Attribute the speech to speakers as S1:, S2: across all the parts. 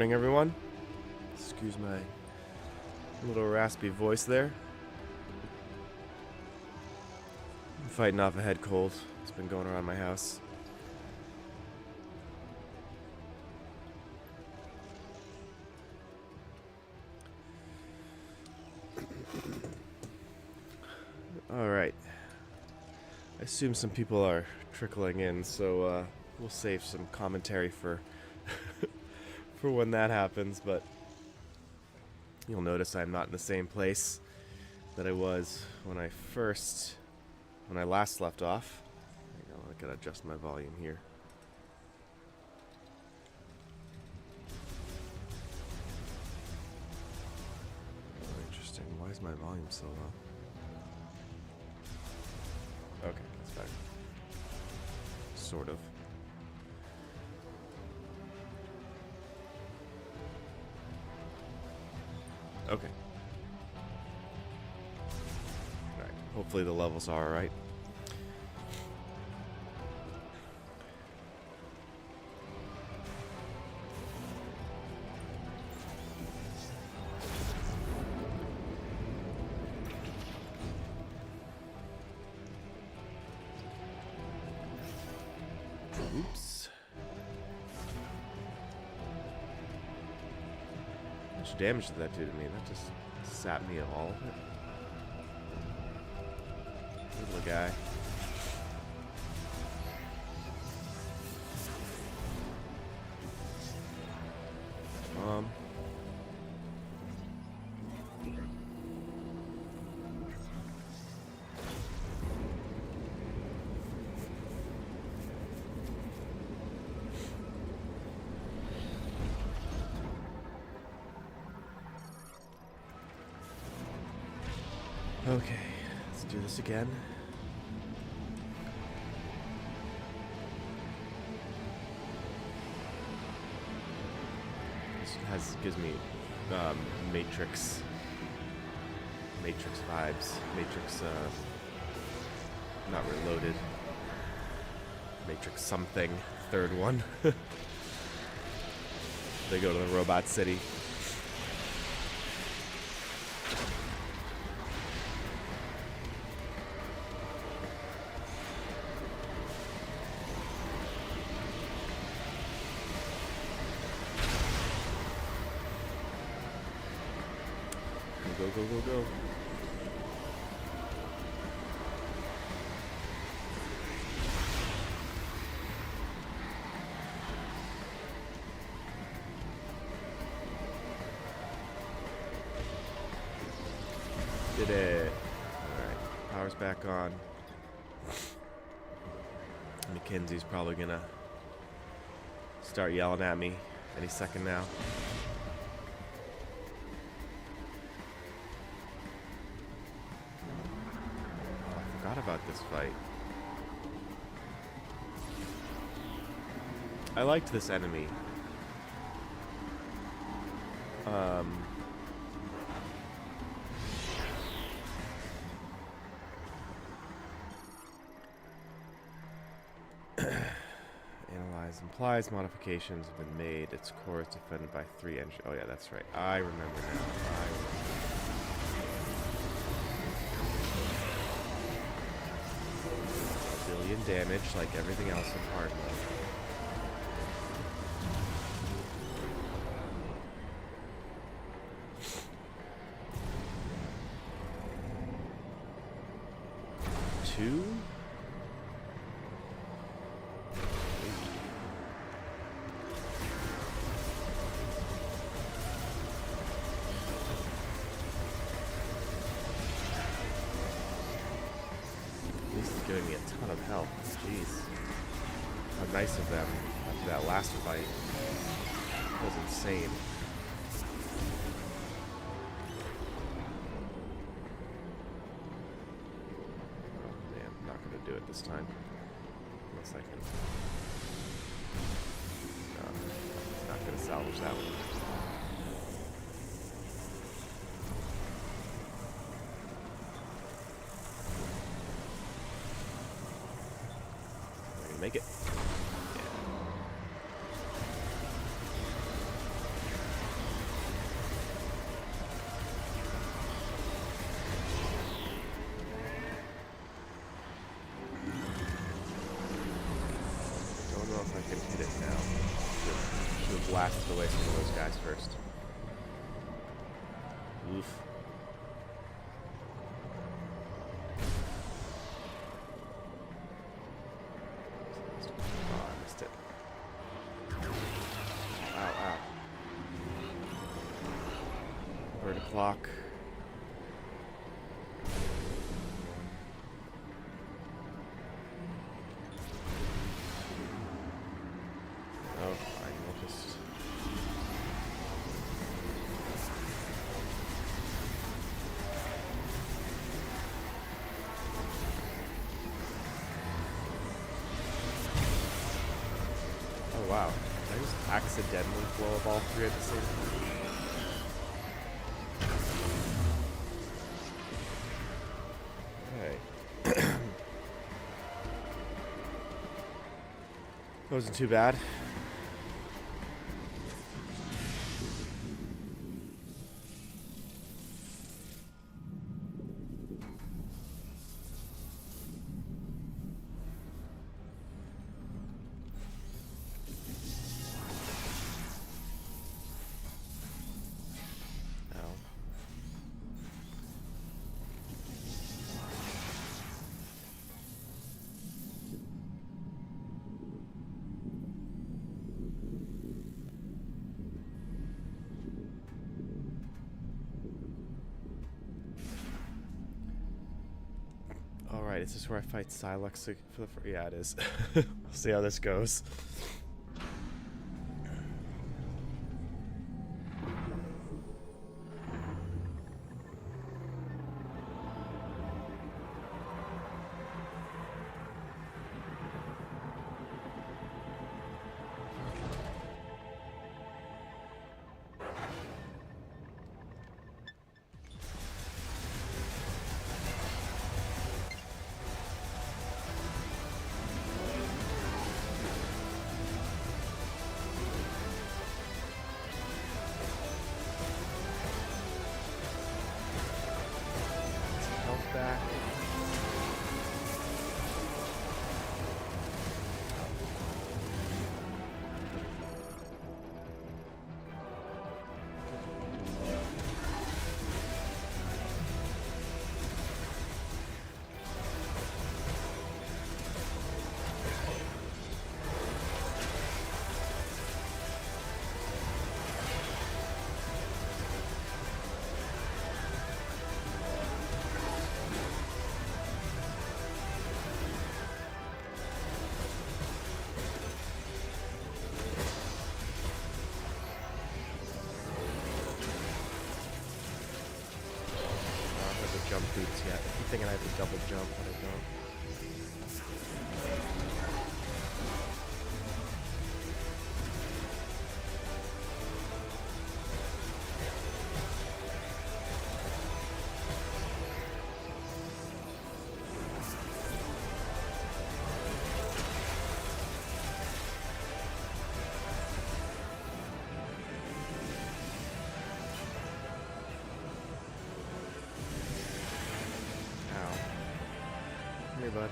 S1: morning, everyone. Excuse my little raspy voice there. I'm fighting off a head cold. It's been going around my house. Alright. I assume some people are trickling in, so we'll save some commentary for for when that happens, but you'll notice I'm not in the same place that I was when I last left off. Hang on, I gotta adjust my volume here. Oh, interesting. Why is my volume so low? Okay, that's better. Sort of. Okay. Alright, hopefully the levels are alright. Oops. How much damage did that do to me? That just sapped me of all of it. Little guy. Okay, let's do this again. This gives me Matrix vibes. Matrix, not Reloaded. Matrix something. Third one. They go to the robot city. Go, go, go, go. Did it. Alright, power's back on. Mackenzie's probably gonna start yelling at me any second now. About this fight. I liked this enemy. Analyze implies modifications have been made. Its core is defended by 3 engines. Oh yeah, that's right. I remember now. Damage like everything else in hard mode. Two? Giving me a ton of health. Jeez. How nice of them after that last fight. That was insane. Oh man, I'm not gonna do it this time. Unless I can. No, not gonna salvage that one. Make it. Yeah. blasted away some of those guys first. Oof. Oh, I missed it. Ow, ow. Bird o'clock. Oh, fine, we'll just... Oh, wow. Did I just accidentally blow up all three at the same time? Okay. Wasn't too bad. Alright, is this where I fight Silex for the yeah, it is. We'll see how this goes. Back. Jump boots yet. I'm thinking I have to double jump, but I don't. Here, bud.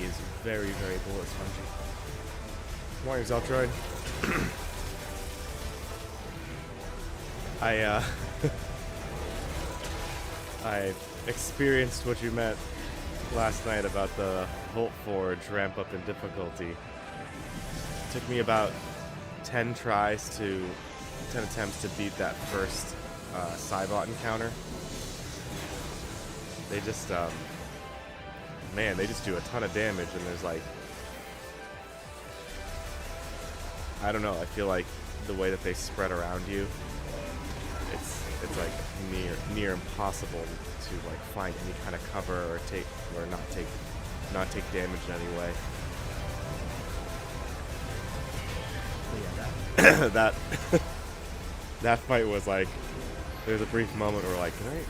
S1: is very, very bullet spongy. Morning, Zeltroid. I experienced what you meant last night about the Volt Forge ramp up in difficulty. It took me about 10 attempts to beat that first Cybot encounter. They just, man, they just do a ton of damage, and there's like, I don't know, I feel like the way that they spread around you, it's like near impossible to like find any kind of cover or not take damage in any way. Yeah, that fight was like, there's a brief moment where like, can I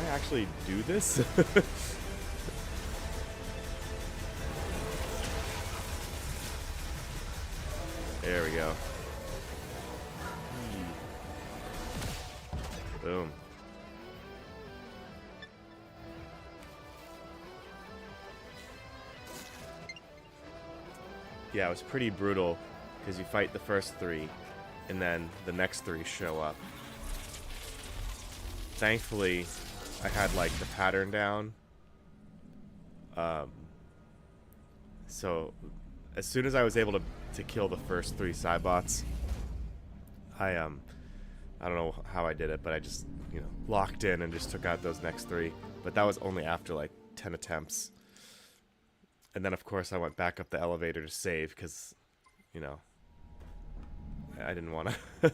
S1: actually do this? There we go. Boom. Yeah, it was pretty brutal because you fight the first 3 and then the next 3 show up. Thankfully, I had like the pattern down. So as soon as I was able to kill the first 3 Cybots, I don't know how I did it, but I just, locked in and just took out those next 3. But that was only after like 10 attempts. And then of course I went back up the elevator to save because, I didn't want to I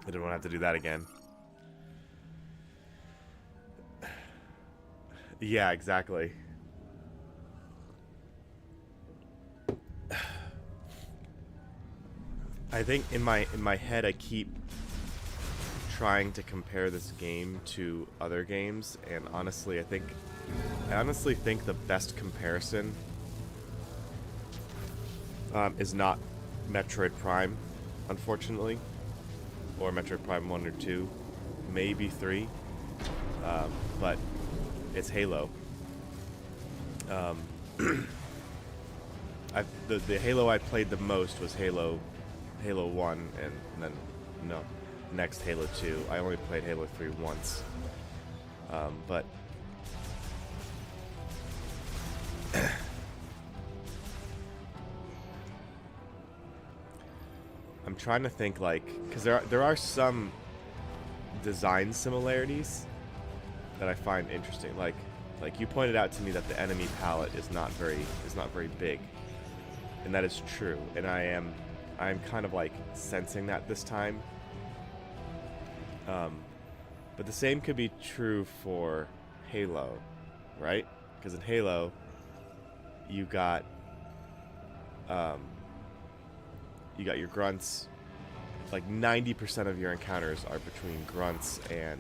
S1: didn't want to have to do that again. Yeah, exactly. I think in my head I keep trying to compare this game to other games, and honestly I honestly think the best comparison is not Metroid Prime, unfortunately, or Metroid Prime 1 or 2, maybe 3, but it's Halo. The Halo I played the most was Halo 1, and then next Halo 2. I only played Halo 3 once, but I'm trying to think, like, because there are some design similarities that I find interesting. Like you pointed out to me that the enemy palette is not very big, and that is true. And I'm kind of like sensing that this time. But the same could be true for Halo, right? Because in Halo, you got your grunts. Like 90% of your encounters are between grunts and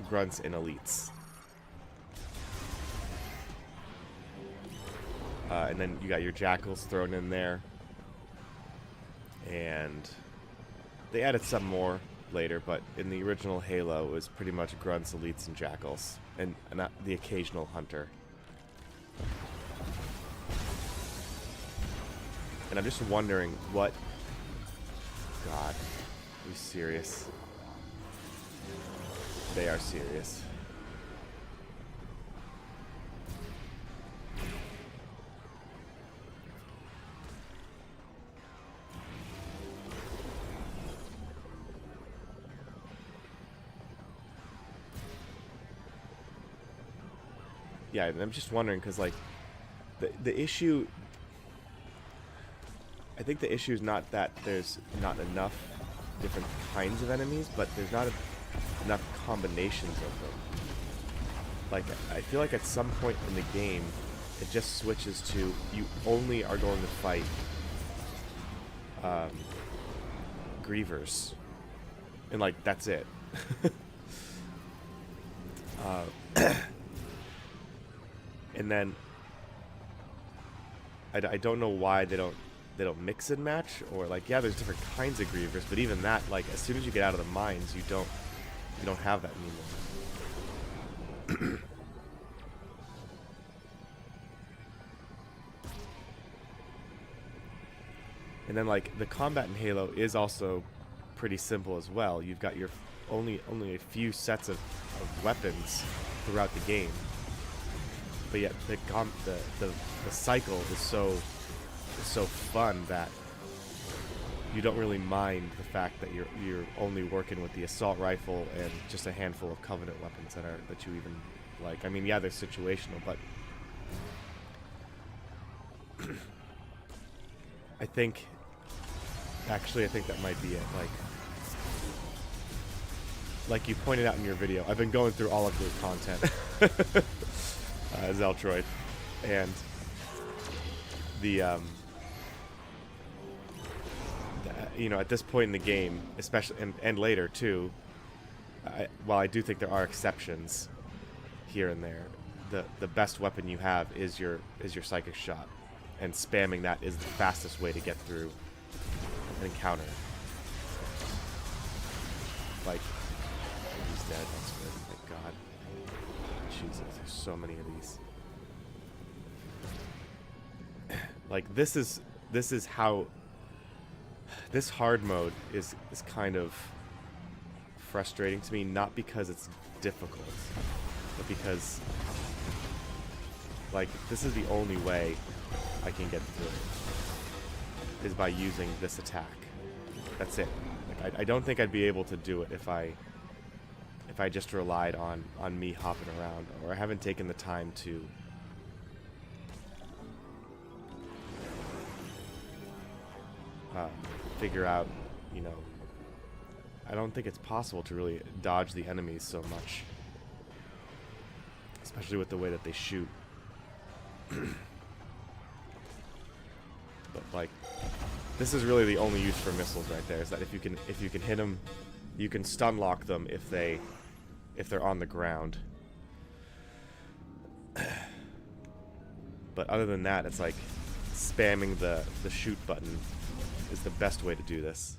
S1: elites. And then you got your jackals thrown in there, and they added some more later, but in the original Halo it was pretty much grunts, elites, and jackals, and not the occasional hunter. And I'm just wondering what... God, are you serious? They are serious. Yeah, and I'm just wondering, because, like, the issue... I think the issue is not that there's not enough different kinds of enemies, but there's not enough combinations of them. Like, I feel like at some point in the game, it just switches to you only are going to fight grievers, and like that's it. And then I don't know why they don't mix and match, or like, yeah, there's different kinds of grievers, but even that, like, as soon as you get out of the mines, you don't have that anymore. And then, like, the combat in Halo is also pretty simple as well. You've got your only a few sets of weapons throughout the game, but yet the cycle is so fun that you don't really mind the fact that you're only working with the assault rifle and just a handful of Covenant weapons that you even like. I mean, yeah, they're situational, but I think that might be it. Like you pointed out in your video, I've been going through all of your content, Zeltroid, and you know, at this point in the game, especially and later too, while I do think there are exceptions here and there, the best weapon you have is your psychic shot, and spamming that is the fastest way to get through an encounter. Like, he's dead. That's good. Thank God. Jesus, there's so many of these. Like, this is how this hard mode is kind of frustrating to me, not because it's difficult, but because, like, this is the only way I can get through it, is by using this attack. That's it. Like, I don't think I'd be able to do it if I just relied on me hopping around, or I haven't taken the time to figure out, you know, I don't think it's possible to really dodge the enemies so much, especially with the way that they shoot. But like, this is really the only use for missiles right there, is that if you can hit them, you can stun lock them if they're on the ground. But other than that, it's like spamming the shoot button is the best way to do this.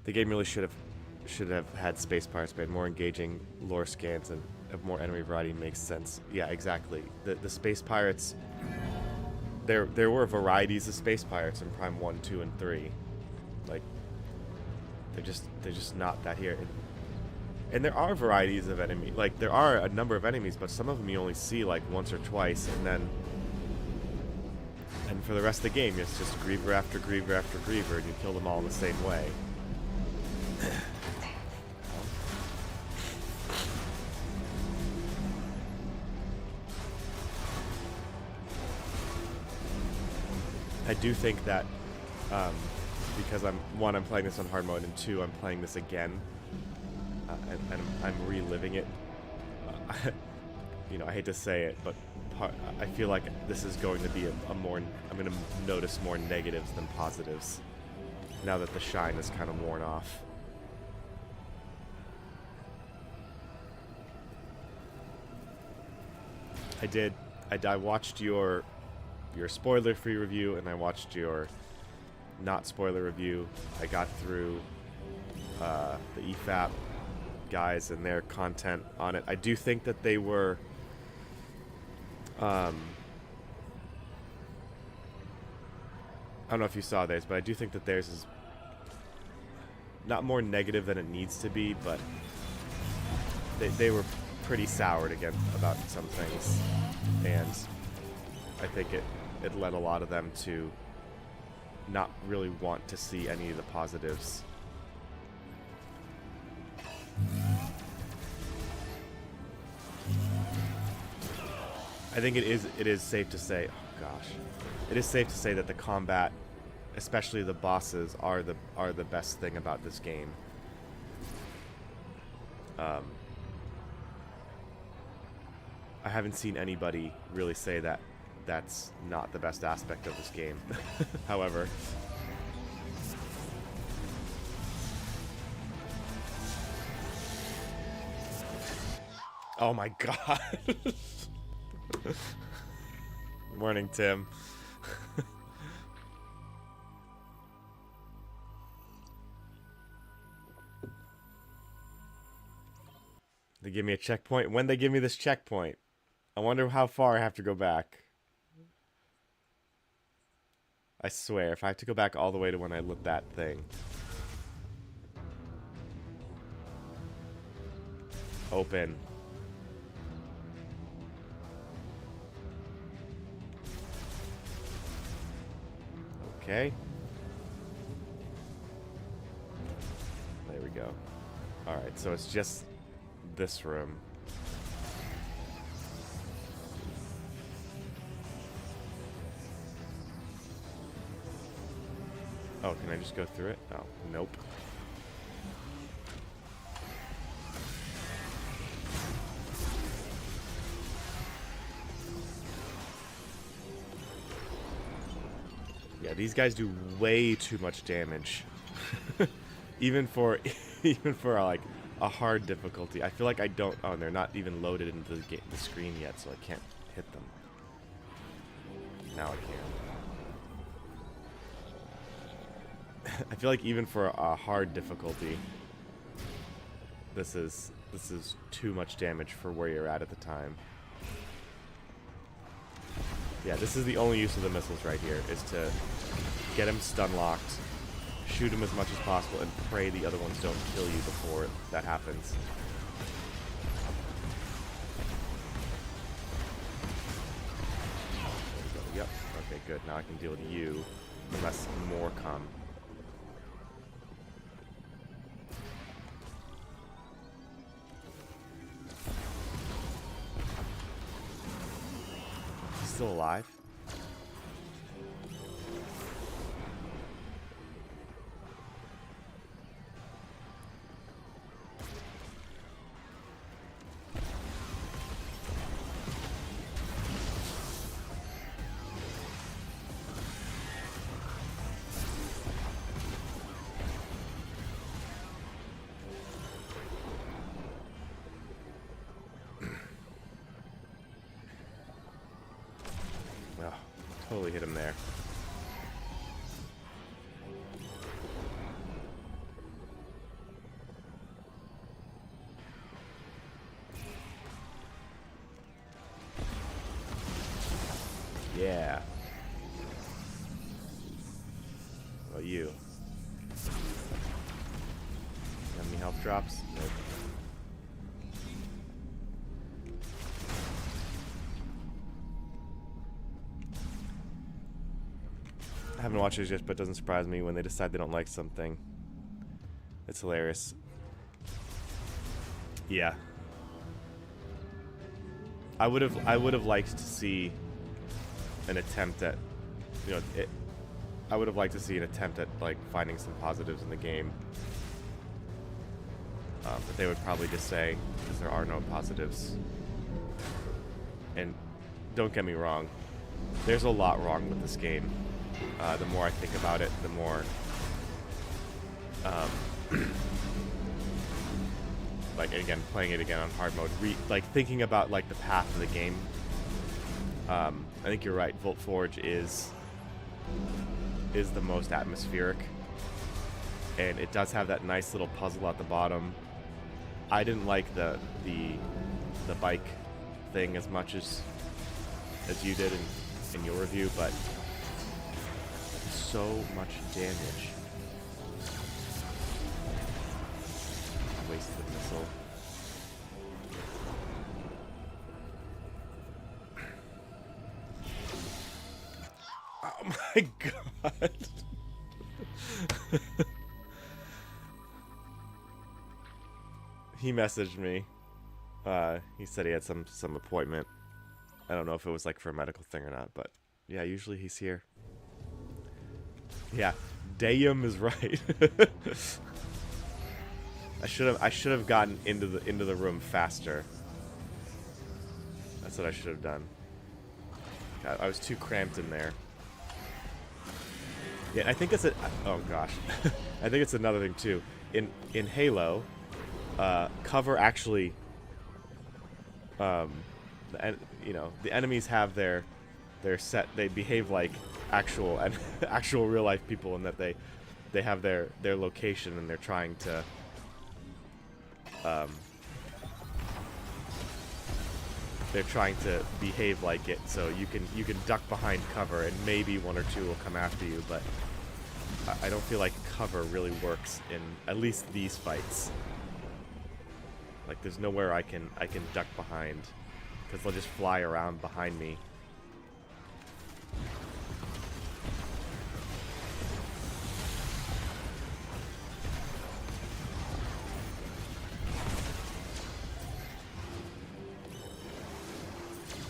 S1: The game really should have had space pirates, but more engaging lore scans and more enemy variety makes sense. Yeah, exactly. The space pirates, there were varieties of space pirates in Prime 1, 2, and 3. Like, they're just not that here. And there are varieties of enemy. Like, there are a number of enemies, but some of them you only see like once or twice, and for the rest of the game, it's just Griever after Griever after Griever, and you kill them all in the same way. I do think that because I'm playing this on hard mode, and 2, I'm playing this again, and I'm reliving it. You know, I hate to say it, but I feel like this is going to be I'm going to notice more negatives than positives now that the shine is kind of worn off. I watched your spoiler-free review, and I watched your not spoiler review. I got through the EFAP guys and their content on it. I do think that they were I don't know if you saw theirs, but I do think that theirs is not more negative than it needs to be, but they were pretty soured about some things, and I think it led a lot of them to not really want to see any of the positives. I think it is safe to say, oh gosh, it is safe to say that the combat, especially the bosses, are the best thing about this game. I haven't seen anybody really say that that's not the best aspect of this game. However, oh my god. Morning, Tim. They give me a checkpoint. When they give me this checkpoint, I wonder how far I have to go back. I swear, if I have to go back all the way to when I lit that thing. Open. Okay. There we go. Alright, so it's just this room. Oh, can I just go through it? Oh, nope. Yeah, these guys do way too much damage. even for like a hard difficulty. I feel like I don't. Oh, and they're not even loaded into the screen yet, so I can't hit them. Now I can. I feel like even for a hard difficulty, this is too much damage for where you're at the time. Yeah, this is the only use of the missiles right here, is to get him stun locked, shoot him as much as possible, and pray the other ones don't kill you before that happens. There we go. Yep. Okay, good. Now I can deal with you, unless more come. Still alive? Totally hit him there. Yeah. What about you? Have any health drops? Nope. I haven't watched it yet, but it doesn't surprise me when they decide they don't like something. It's hilarious. Yeah. I would have liked to see an attempt at, you know, I would have liked to see an attempt at like finding some positives in the game. But they would probably just say, because there are no positives. And don't get me wrong, there's a lot wrong with this game. The more I think about it, the more like, again, playing it again on hard mode, like thinking about like the path of the game. I think you're right. Volt Forge is the most atmospheric, and it does have that nice little puzzle at the bottom. I didn't like the bike thing as much as you did in your review, but so much damage. Wasted missile. Oh my god. He messaged me. He said he had some appointment. I don't know if it was like for a medical thing or not, but yeah, usually he's here. Yeah, Dayum is right. I should have gotten into the room faster. That's what I should have done. God, I was too cramped in there. Yeah, I think it's a. Oh gosh, I think it's another thing too. In Halo, cover actually. You know, the enemies have their set. They behave like actual real life people, in that they have their location, and they're trying to they're trying to behave like it, so you can duck behind cover and maybe one or two will come after you, but I don't feel like cover really works in at least these fights. Like there's nowhere I can duck behind because they'll just fly around behind me.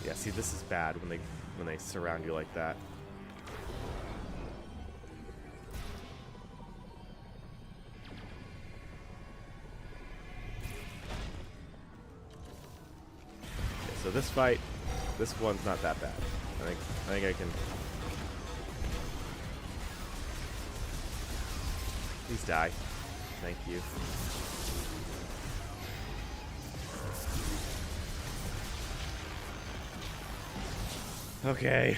S1: Yeah, see, this is bad when they surround you like that. Okay, so this fight, this one's not that bad. I think I can. Please die. Thank you. Okay.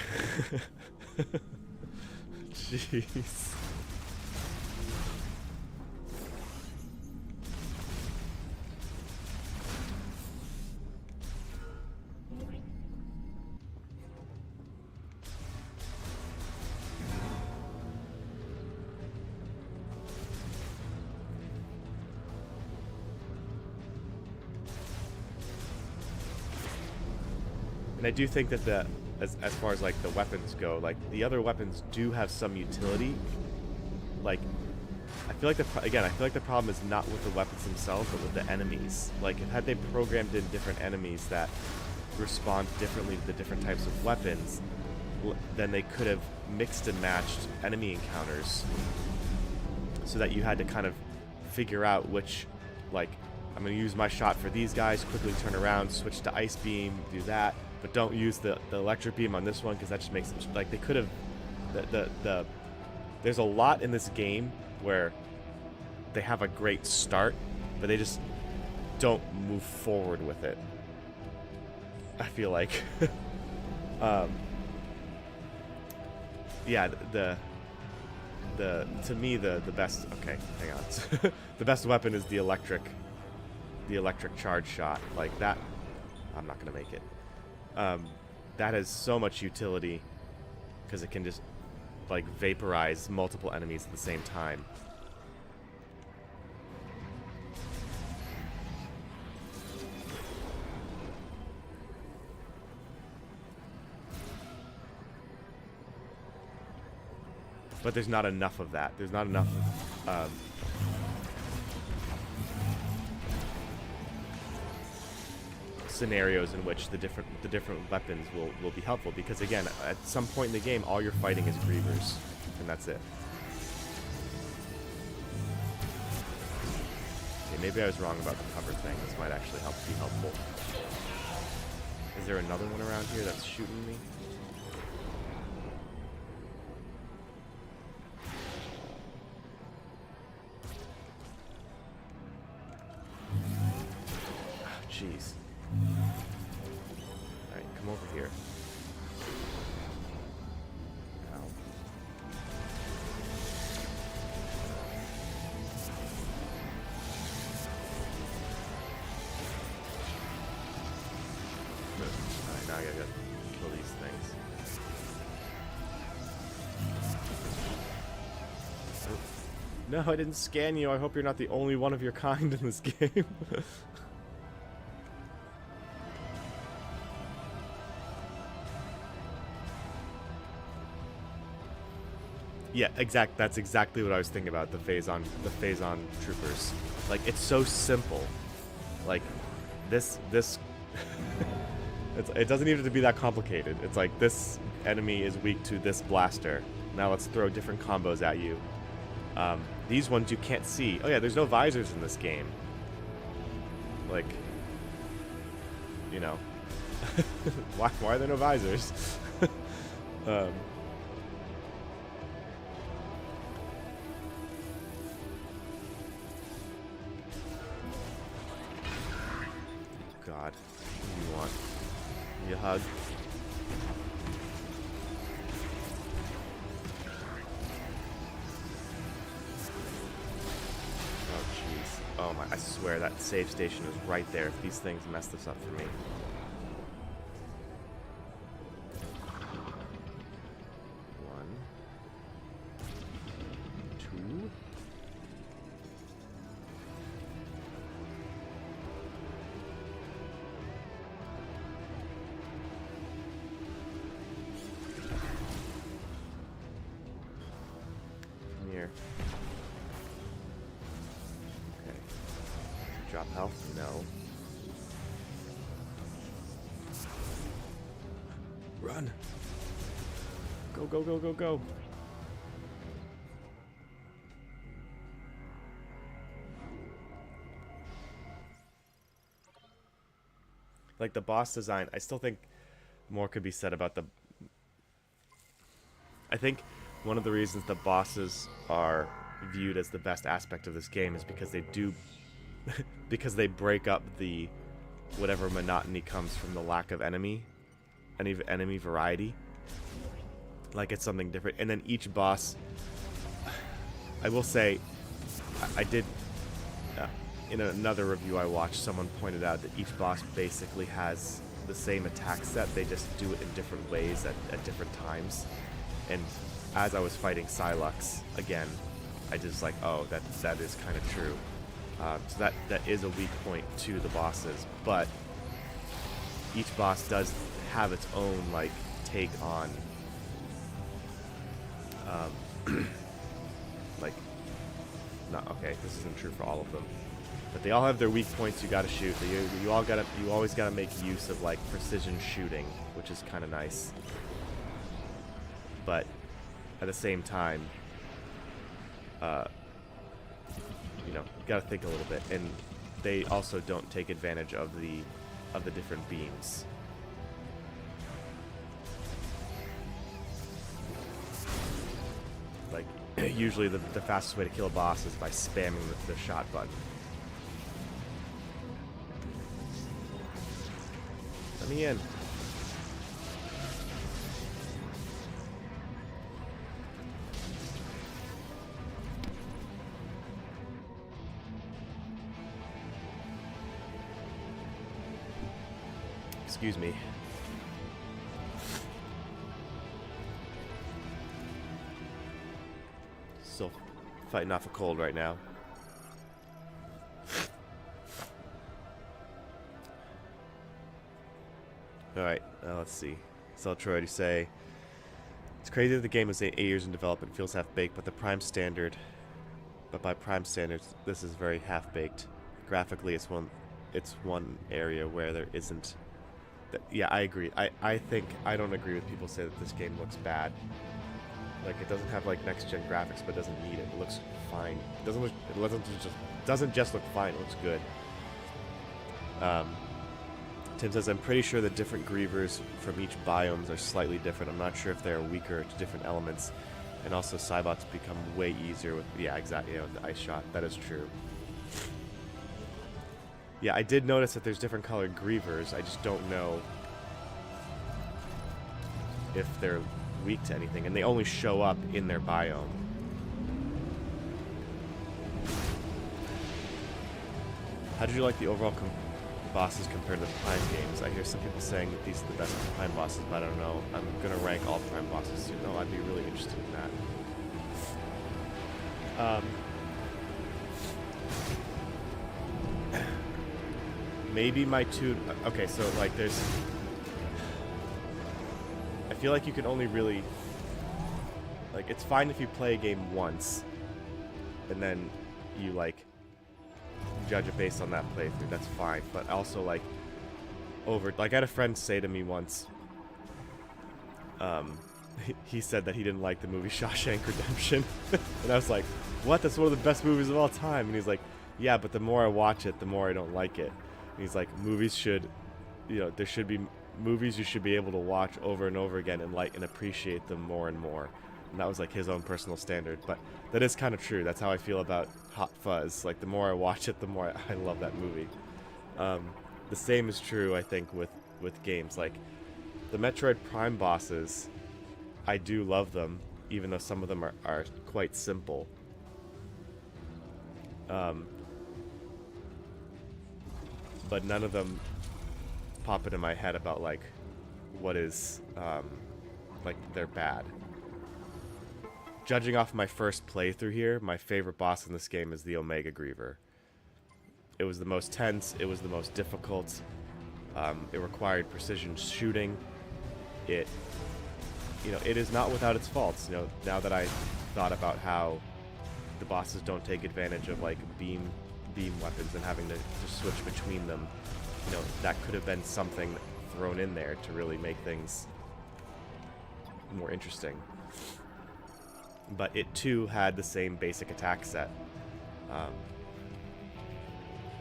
S1: Jeez. And I do think that as far as like the weapons go, like the other weapons do have some utility. Like I feel like the problem is not with the weapons themselves, but with the enemies. Like had they programmed in different enemies that respond differently to the different types of weapons, then they could have mixed and matched enemy encounters so that you had to kind of figure out which, like, I'm going to use my shot for these guys, quickly turn around, switch to ice beam, do that. But don't use the electric beam on this one because that just makes it, like, they could have there's a lot in this game where they have a great start, but they just don't move forward with it. I feel like yeah, to me the best, okay, hang on. The best weapon is the electric charge shot. Like that, I'm not gonna make it. That has so much utility because it can just like vaporize multiple enemies at the same time. But there's not enough of that. There's not enough scenarios in which the different weapons will be helpful, because again, at some point in the game all you're fighting is grievers and that's it. Okay, maybe I was wrong about the cover thing. This might actually be helpful. Is there another one around here that's shooting me? Oh, jeez. Alright, come over here. Ow. Alright, now I gotta kill these things. Oh. No, I didn't scan you. I hope you're not the only one of your kind in this game. Yeah, that's exactly what I was thinking about, the phase-on troopers. Like, it's so simple. Like, this it doesn't even have to be that complicated. It's like, this enemy is weak to this blaster. Now let's throw different combos at you. These ones you can't see. Oh yeah, there's no visors in this game. Like, you know. why are there no visors? God, what do you want? Give me a hug. Oh jeez. Oh my, I swear that save station is right there if these things mess this up for me. Health? No. Run! Go, go, go, go, go! Like, the boss design, I still think more could be said about the... I think one of the reasons the bosses are viewed as the best aspect of this game is because they do... because they break up the... whatever monotony comes from the lack of enemy variety. Like, it's something different. And then each boss... I will say, I did... in another review I watched, someone pointed out that each boss basically has the same attack set. They just do it in different ways at different times. And as I was fighting Silux, again, I just like, oh, that is kind of true. So that is a weak point to the bosses. But each boss does have its own, like, take on... like... Not, okay, this isn't true for all of them. But they all have their weak points you gotta shoot. You always gotta make use of, like, precision shooting, which is kind of nice. But at the same time, you know, you gotta think a little bit. And they also don't take advantage of the different beams. Like, usually the fastest way to kill a boss is by spamming the shot button. Let me in. Excuse me. Still fighting off a cold right now. Alright, let's see. So Troy, you say, it's crazy that the game is 8 years in development, feels half-baked, but by Prime standards, this is very half-baked. Graphically, it's one area where there isn't... yeah, I agree. I think, I don't agree with people say that this game looks bad. Like, it doesn't have, like, next-gen graphics, but doesn't need it. It looks fine. It doesn't just look fine, it looks good. Tim says, I'm pretty sure the different grievers from each biomes are slightly different. I'm not sure if they're weaker to different elements. And also, Cybots become way easier with... yeah, exactly, with the ice shot. That is true. Yeah, I did notice that there's different colored grievers. I just don't know if they're weak to anything. And they only show up in their biome. How did you like the overall bosses compared to the Prime games? I hear some people saying that these are the best Prime bosses, but I don't know. I'm going to rank all Prime bosses soon. No, I'd be really interested in that. Maybe my two... okay, so, like, there's... I feel like you can only really... like, it's fine if you play a game once, and then you, like, judge it based on that playthrough. That's fine. But also, like, I had a friend say to me once, he said that he didn't like the movie Shawshank Redemption. And I was like, what? That's one of the best movies of all time. And he's like, yeah, but the more I watch it, the more I don't like it. And he's like, movies should, you know, there should be movies you should be able to watch over and over again and like and appreciate them more and more. And that was like his own personal standard. But that is kind of true. That's how I feel about Hot Fuzz. Like, the more I watch it, the more I love that movie. The same is true, I think, with games. Like, the Metroid Prime bosses, I do love them, even though some of them are quite simple. But none of them pop into my head about, like, what is, like, they're bad. Judging off my first playthrough here, my favorite boss in this game is the Omega Griever. It was the most tense, it was the most difficult, it required precision shooting. It is not without its faults. You know, now that I thought about how the bosses don't take advantage of, like, beam weapons and having to switch between them. You know, that could have been something thrown in there to really make things more interesting. But it too had the same basic attack set.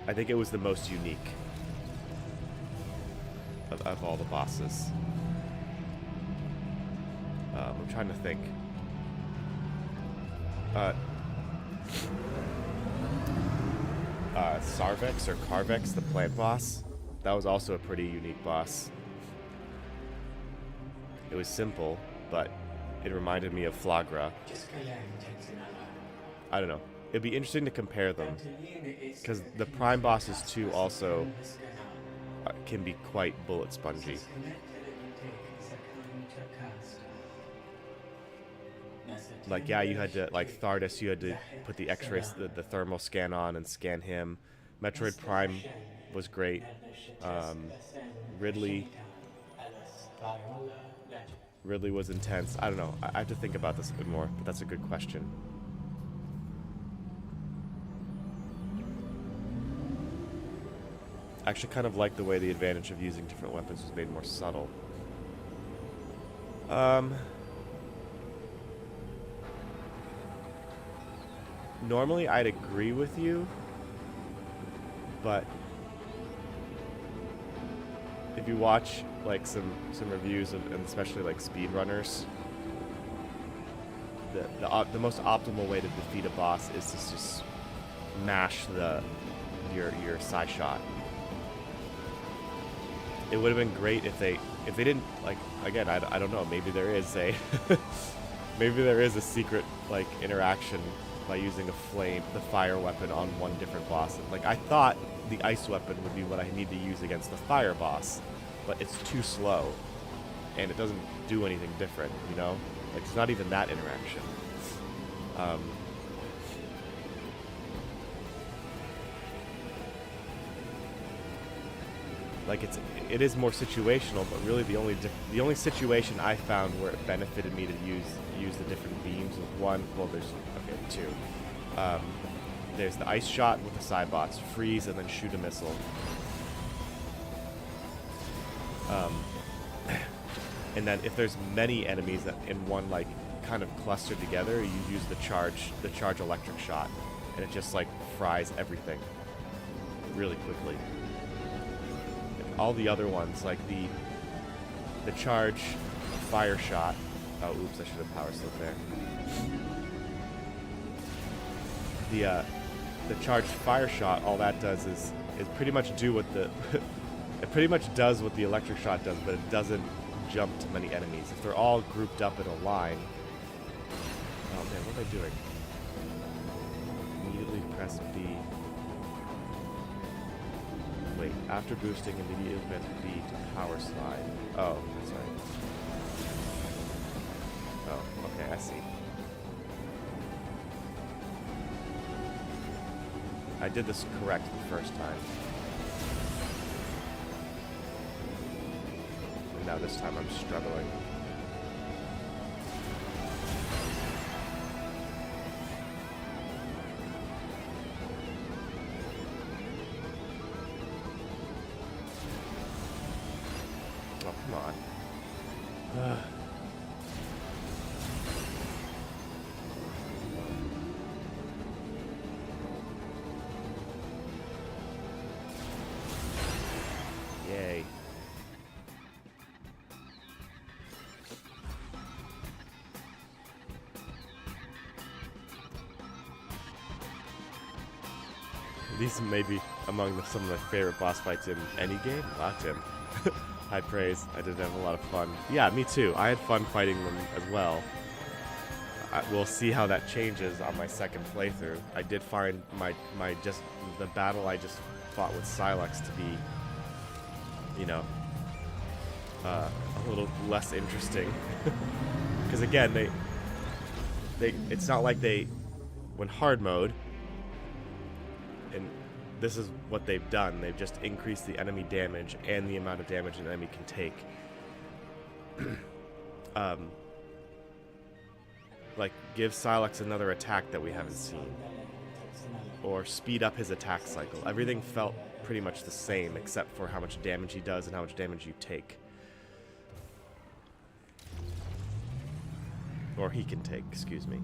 S1: I think it was the most unique of all the bosses. I'm trying to think. Sarvex or Carvex, the plant boss, that was also a pretty unique boss. It was simple, but it reminded me of Flagra. I don't know. It'd be interesting to compare them, because the Prime bosses too also can be quite bullet spongy. Like, yeah, you had to, like Thardus, you had to put the X-ray, the thermal scan on and scan him. Metroid Prime was great. Ridley was intense. I don't know. I have to think about this a bit more, but that's a good question. I actually kind of like the way the advantage of using different weapons was made more subtle. Normally I'd agree with you, but if you watch like some reviews of, and especially like speedrunners, the most optimal way to defeat a boss is to just mash your side shot. It would have been great if they didn't, like, again, I don't know, maybe there is a maybe there is a secret like interaction by using the fire weapon on one different boss. Like, I thought the ice weapon would be what I need to use against the fire boss, but it's too slow and it doesn't do anything different, you know? Like, it's not even that interaction. Like, it is more situational, but really the only situation I found where it benefited me to use the different beams was one. Well, there's two. There's the ice shot with the side bots, freeze and then shoot a missile. And then if there's many enemies that in one like kind of clustered together, you use the charge electric shot, and it just like fries everything really quickly. All the other ones, like the charge fire shot. Oh, oops! I should have power slip there. The charged fire shot. All that does is pretty much do what the it pretty much does what the electric shot does, but it doesn't jump to many enemies. If they're all grouped up in a line. Oh man, what am I doing? Immediately press B. Wait, after boosting, immediately press B to power slide. Oh, that's right. Oh, okay, I see. I did this correct the first time. And now this time I'm struggling. Oh, come on. Yay. These may be among some of my favorite boss fights in any game. Wow, Tim. High praise. I did have a lot of fun. Yeah, me too. I had fun fighting them as well. We'll see how that changes on my second playthrough. I did find the battle I just fought with Silex to be, you know, a little less interesting. Because again, it's not like they went hard mode. And this is what they've done. They've just increased the enemy damage and the amount of damage an enemy can take. Like, give Silex another attack that we haven't seen. or speed up his attack cycle. Everything felt pretty much the same, except for how much damage he does and how much damage you take. Or he can take, excuse me.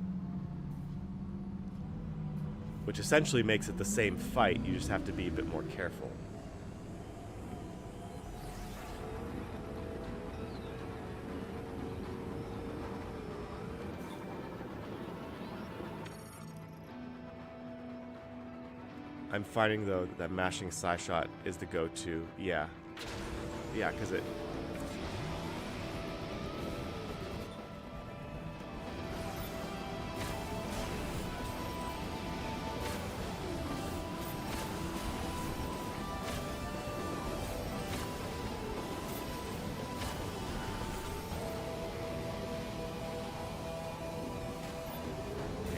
S1: Which essentially makes it the same fight, you just have to be a bit more careful. I'm finding, though, that mashing side shot is the go-to. Yeah. Yeah, because it...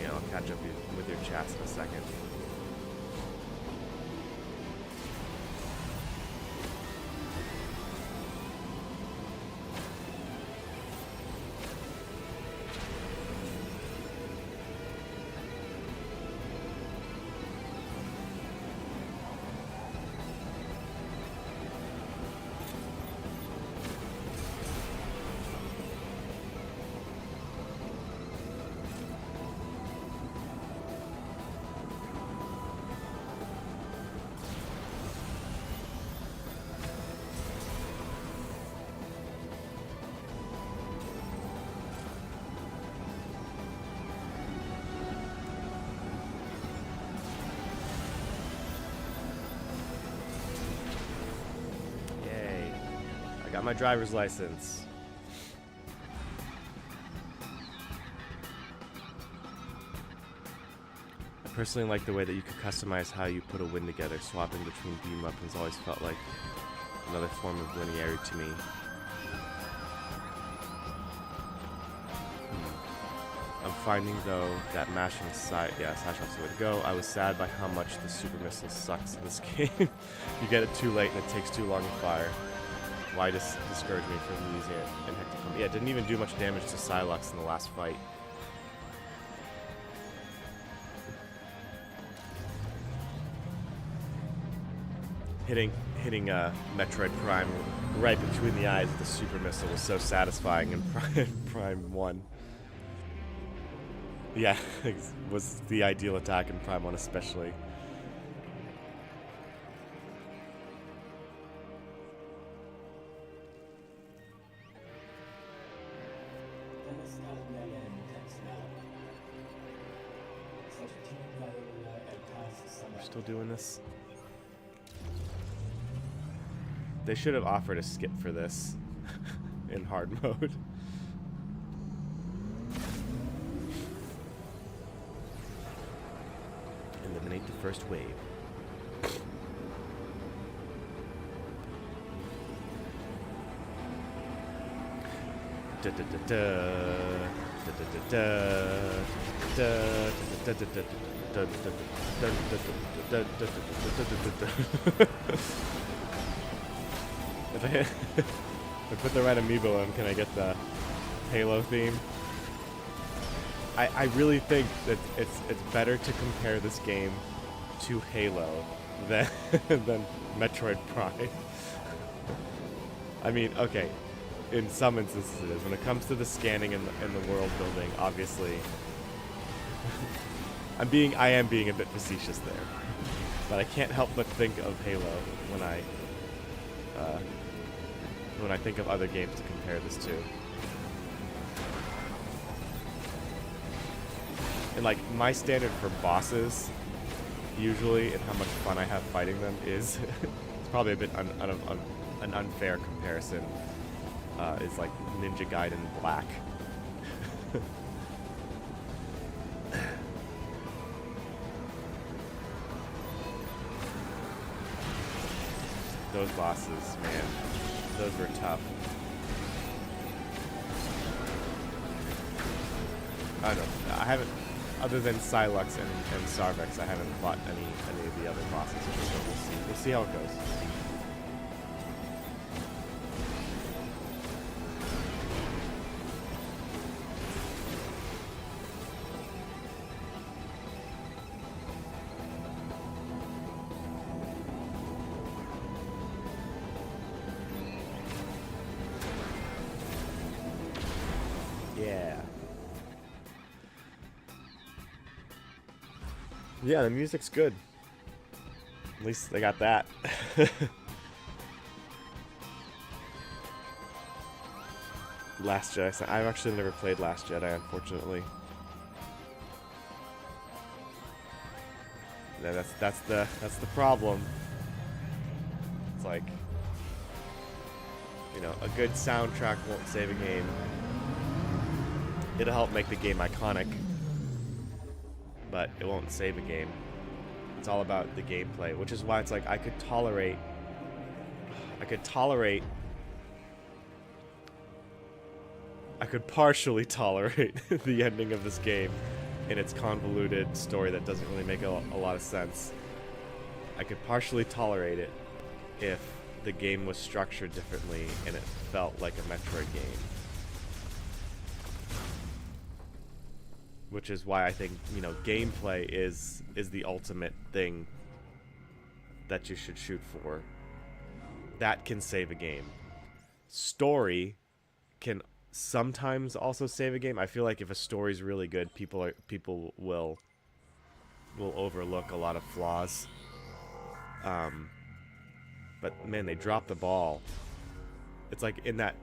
S1: Yeah, I'll catch up with your chats in a second. Got my driver's license. I personally like the way that you could customize how you put a win together. Swapping between beam weapons always felt like another form of linearity to me. I'm finding, though, that mashing side shot's the way to go. I was sad by how much the super missile sucks in this game. You get it too late and it takes too long to fire. Why discourage me from using it in Hectic Combat? Yeah, it didn't even do much damage to Psylux in the last fight. Hitting Metroid Prime right between the eyes with the super missile was so satisfying in Prime 1. Yeah, it was the ideal attack in Prime 1 especially. We're still doing this. They should have offered a skip for this in hard mode. Eliminate the first wave. Da da da da da da da da da. If I put the right amiibo in, can I get the Halo theme? I really think that it's better to compare this game to Halo than Metroid Prime. I mean, okay, in some instances it is. When it comes to the scanning and the world building, obviously, I am being a bit facetious there, but I can't help but think of Halo when I think of other games to compare this to. And like, my standard for bosses, usually, and how much fun I have fighting them is, it's probably a bit an unfair comparison, is like Ninja Gaiden Black. Those bosses, man, those were tough. I don't know, I haven't, other than Psylux and Sarvex, I haven't fought any of the other bosses, so we'll see how it goes. Yeah. Yeah, the music's good. At least they got that. Last Jedi. I've actually never played Last Jedi, unfortunately. Yeah, that's the problem. It's like, you know, a good soundtrack won't save a game. It'll help make the game iconic, but it won't save a game. It's all about the gameplay, which is why it's like I could partially tolerate the ending of this game in its convoluted story that doesn't really make a lot of sense. I could partially tolerate it if the game was structured differently and it felt like a Metroid game. Which is why I think, you know, gameplay is the ultimate thing that you should shoot for. That can save a game. Story can sometimes also save a game. I feel like if a story's really good, people will overlook a lot of flaws. But man, they dropped the ball. It's like in that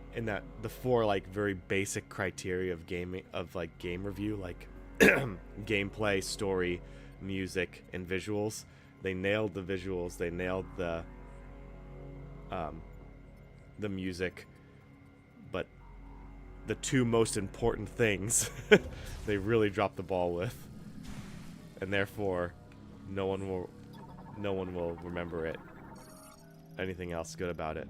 S1: the four like very basic criteria of game review, like gameplay, story, music, and visuals. They nailed the visuals. They nailed the music, but the two most important things they really dropped the ball with, and therefore no one will remember it. Anything else good about it?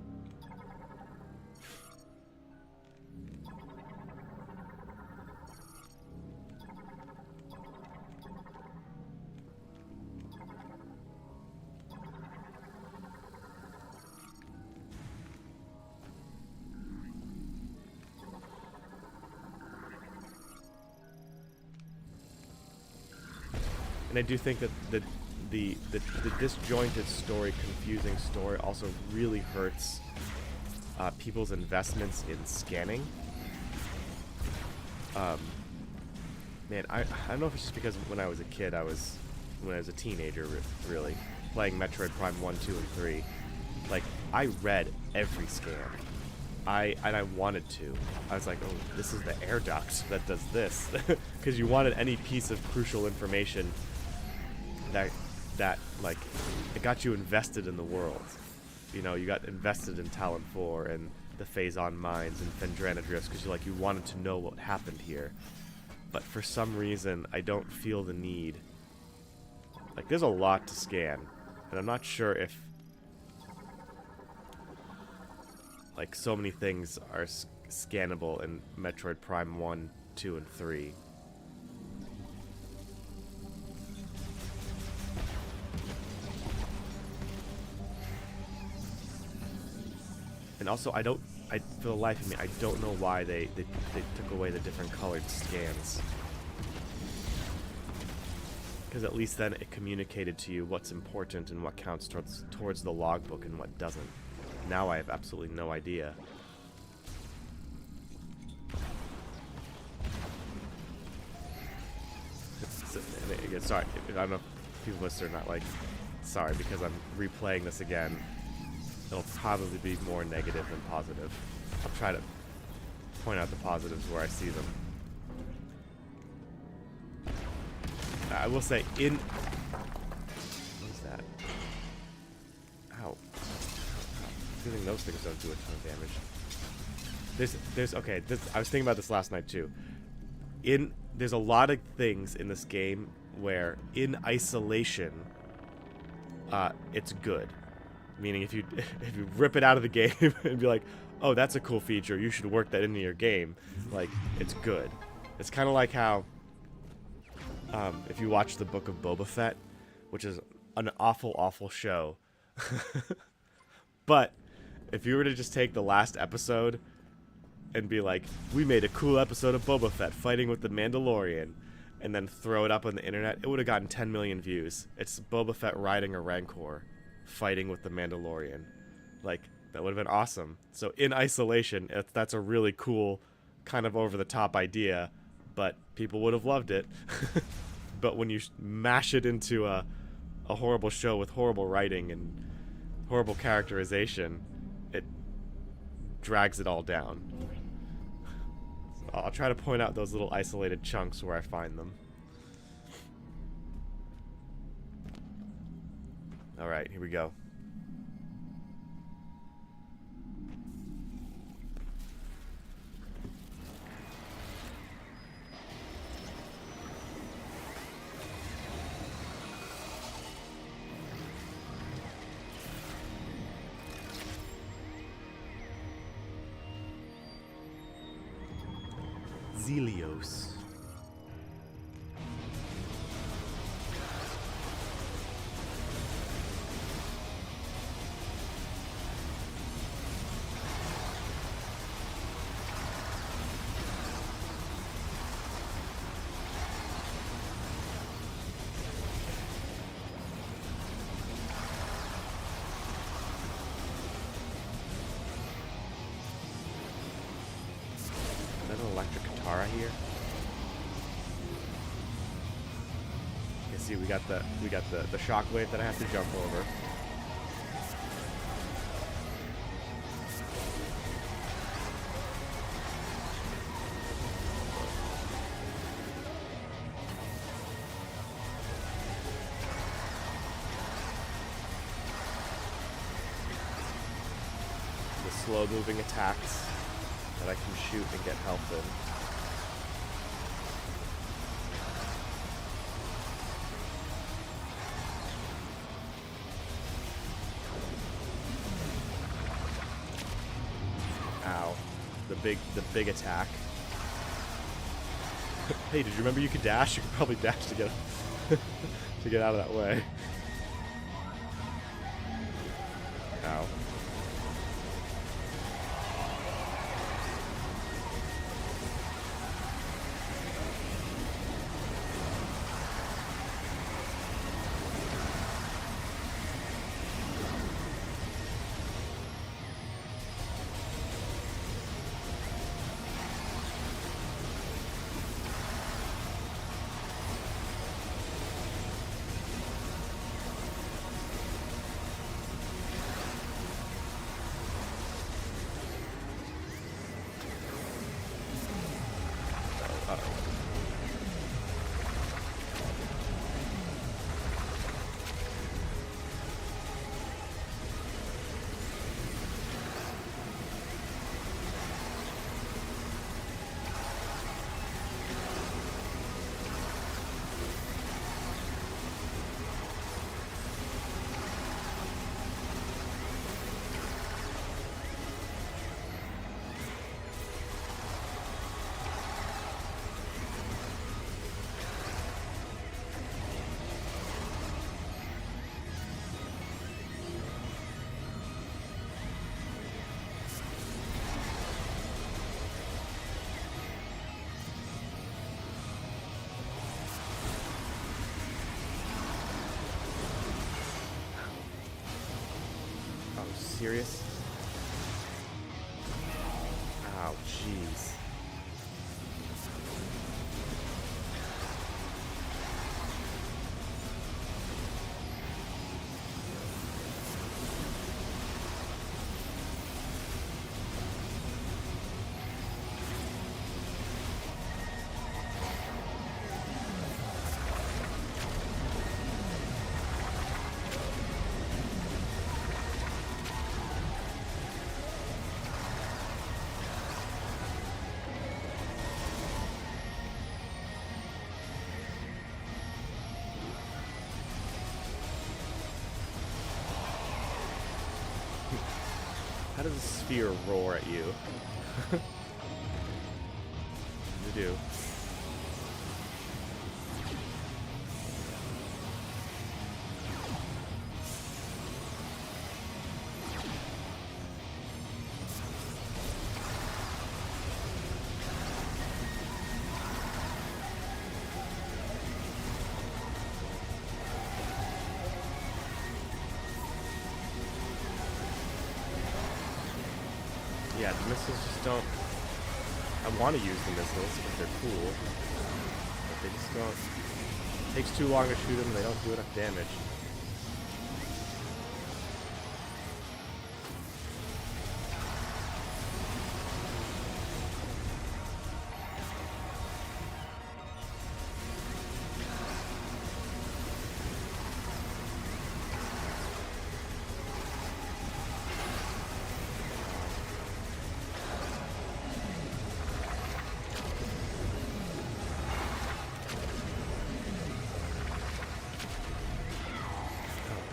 S1: And I do think that the disjointed story, confusing story, also really hurts people's investments in scanning. Man, I don't know if it's just because when I was a kid, when I was a teenager, really, playing Metroid Prime 1, 2, and 3, like, I read every scan. And I wanted to. I was like, oh, this is the air duct that does this. Because you wanted any piece of crucial information that like, it got you invested in the world. You know, you got invested in Talon 4 and the Phazon Mines and Fendrana Drifts because you wanted to know what happened here. But for some reason, I don't feel the need. Like, there's a lot to scan, and I'm not sure if like so many things are scannable in Metroid Prime 1, 2, and 3. And also, for the life of me, I don't know why they took away the different colored scans. Because at least then it communicated to you what's important and what counts towards the logbook and what doesn't. Now I have absolutely no idea. Sorry, I don't know if people listening are not like, sorry, because I'm replaying this again. It'll probably be more negative than positive. I'll try to point out the positives where I see them. I will say, what is that? Ow. Feeling those things don't do a ton of damage. Okay, I was thinking about this last night too. There's a lot of things in this game where, in isolation, it's good. Meaning, if you rip it out of the game and be like, oh, that's a cool feature, you should work that into your game, like, it's good. It's kind of like how, if you watch the Book of Boba Fett, which is an awful, awful show, but if you were to just take the last episode and be like, we made a cool episode of Boba Fett fighting with the Mandalorian, and then throw it up on the internet, it would have gotten 10 million views. It's Boba Fett riding a Rancor, fighting with the Mandalorian. Like, that would have been awesome. So in isolation, that's a really cool kind of over-the-top idea, but people would have loved it. But when you mash it into a horrible show with horrible writing and horrible characterization, it drags it all down. So I'll try to point out those little isolated chunks where I find them. Alright, here we go. Zelios. Electric Katara here. You see, we got the shockwave that I have to jump over. The slow-moving attacks that I can shoot and get health in. Ow. The big attack. Hey, did you remember you could dash? You could probably dash to get to get out of that way. Ow. Serious? Ow, jeez. How does a sphere roar at you? You do. Yeah, the missiles just don't I want to use the missiles because they're cool, but they just don't. It takes too long to shoot them, and they don't do enough damage.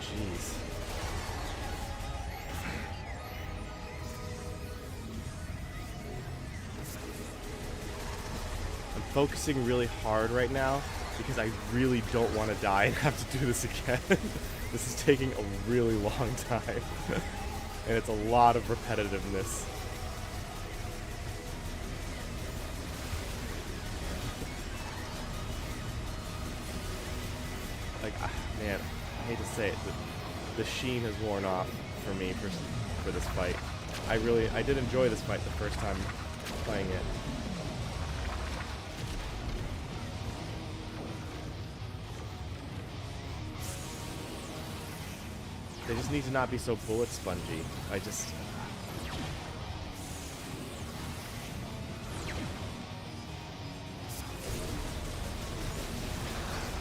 S1: Jeez. I'm focusing really hard right now because I really don't want to die and have to do this again. This is taking a really long time. And it's a lot of repetitiveness. Like, man, I hate to say it, but the sheen has worn off for me for this fight. I did enjoy this fight the first time playing it. They just need to not be so bullet spongy.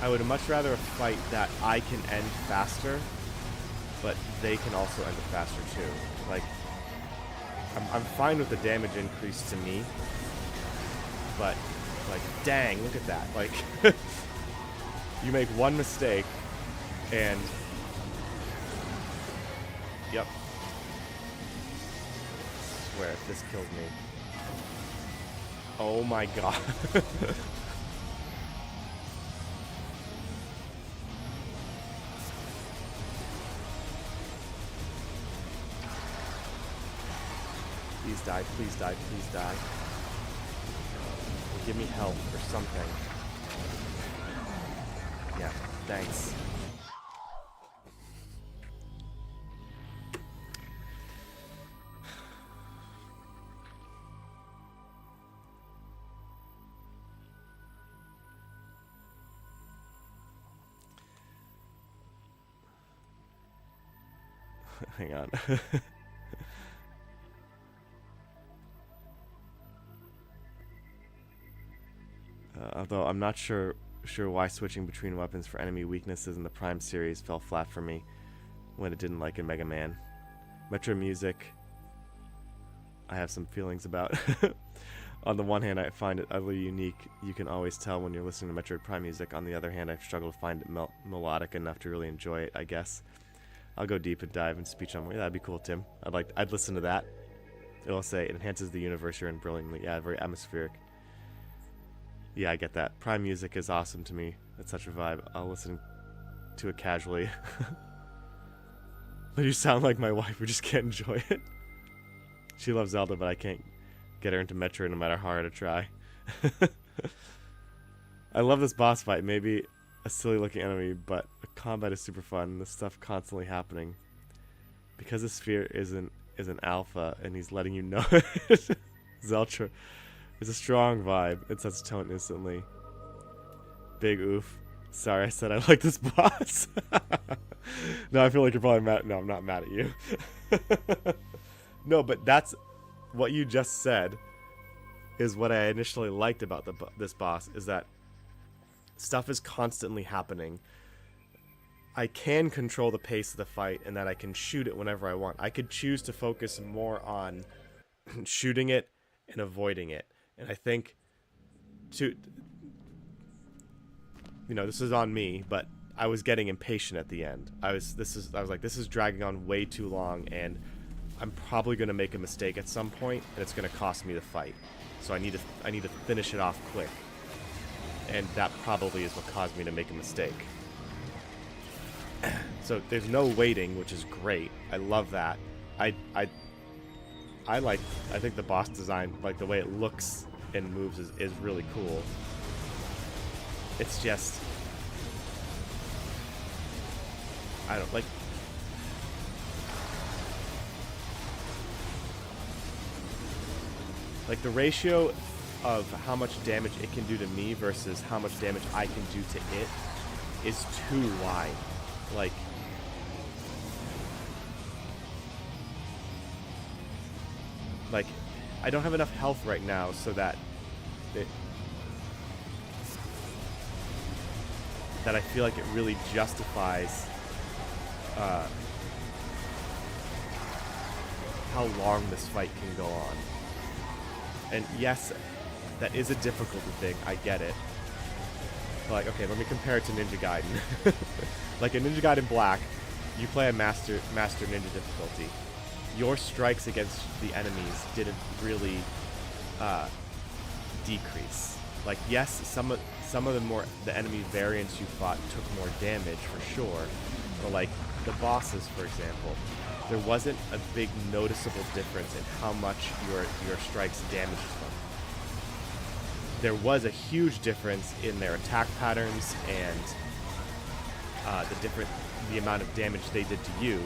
S1: I would much rather a fight that I can end faster, but they can also end it faster too. Like, I'm fine with the damage increase to me, but, like, dang, look at that. Like, you make one mistake, and, yep. I swear, this killed me. Oh my god. Please die, please die, please die. Give me health or something. Yeah, thanks. Hang on. Although I'm not sure why switching between weapons for enemy weaknesses in the Prime series fell flat for me when it didn't like in Mega Man. Metro music, I have some feelings about. On the one hand, I find it utterly unique. You can always tell when you're listening to Metroid Prime music. On the other hand, I struggle to find it melodic enough to really enjoy it, I guess. I'll go deep and dive in speech on. Yeah, that'd be cool, Tim. I'd listen to that. It'll say it enhances the universe you're in brilliantly. Yeah, very atmospheric. Yeah, I get that. Prime music is awesome to me. It's such a vibe. I'll listen to it casually. But you sound like my wife. We just can't enjoy it. She loves Zelda, but I can't get her into Metroid no matter how hard I try. I love this boss fight. Maybe a silly looking enemy, but the combat is super fun. This stuff constantly happening. Because the sphere is an alpha, and he's letting you know it. Zeltra. It's a strong vibe. It sets a tone instantly. Big oof. Sorry I said I like this boss. No, I feel like you're probably mad. No, I'm not mad at you. No, but that's what you just said is what I initially liked about this boss, is that stuff is constantly happening. I can control the pace of the fight and that I can shoot it whenever I want. I could choose to focus more on shooting it and avoiding it. And I think this is on me, but I was getting impatient at the end. I was like, this is dragging on way too long, and I'm probably going to make a mistake at some point, and it's going to cost me the fight. So I need to finish it off quick. And that probably is what caused me to make a mistake. So there's no waiting, which is great. I love that. I think the boss design, like the way it looks and moves, is really cool. It's just, I don't like. Like the ratio of how much damage it can do to me versus how much damage I can do to it is too wide. Like, I don't have enough health right now so that I feel like it really justifies how long this fight can go on. And yes, that is a difficulty thing, I get it. But like, okay, let me compare it to Ninja Gaiden. Like in Ninja Gaiden Black, you play a Master Ninja difficulty. Your strikes against the enemies didn't really decrease. Like, yes, some of the enemy variants you fought took more damage for sure, but like the bosses, for example, there wasn't a big noticeable difference in how much your strikes damaged them. There was a huge difference in their attack patterns and the amount of damage they did to you,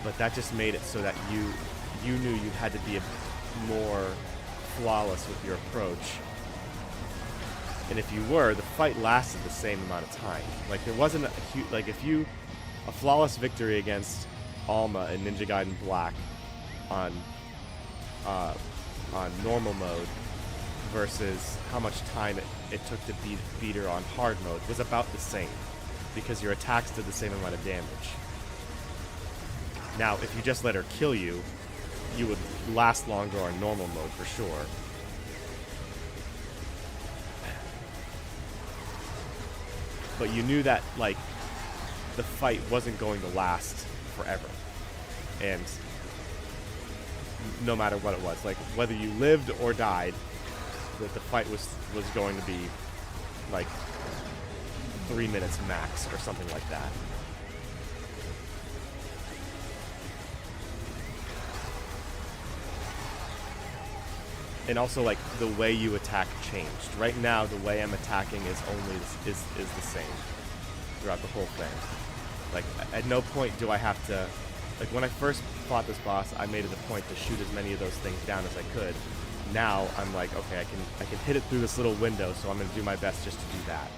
S1: but that just made it so that you knew you had to be more flawless with your approach. And if you were, the fight lasted the same amount of time. Like, there wasn't a huge, like, a flawless victory against Alma in Ninja Gaiden Black on normal mode versus how much time it took to beat her on hard mode was about the same, because your attacks did the same amount of damage. Now, if you just let her kill you, you would last longer on normal mode for sure. But you knew that, like, the fight wasn't going to last forever. And no matter what it was, like, whether you lived or died, that the fight was going to be, like, 3 minutes max or something like that. And also, like, the way you attack changed. Right now, the way I'm attacking is the same throughout the whole thing. Like, at no point do I have to... Like, when I first fought this boss, I made it a point to shoot as many of those things down as I could. Now, I'm like, okay, I can hit it through this little window, so I'm going to do my best just to do that.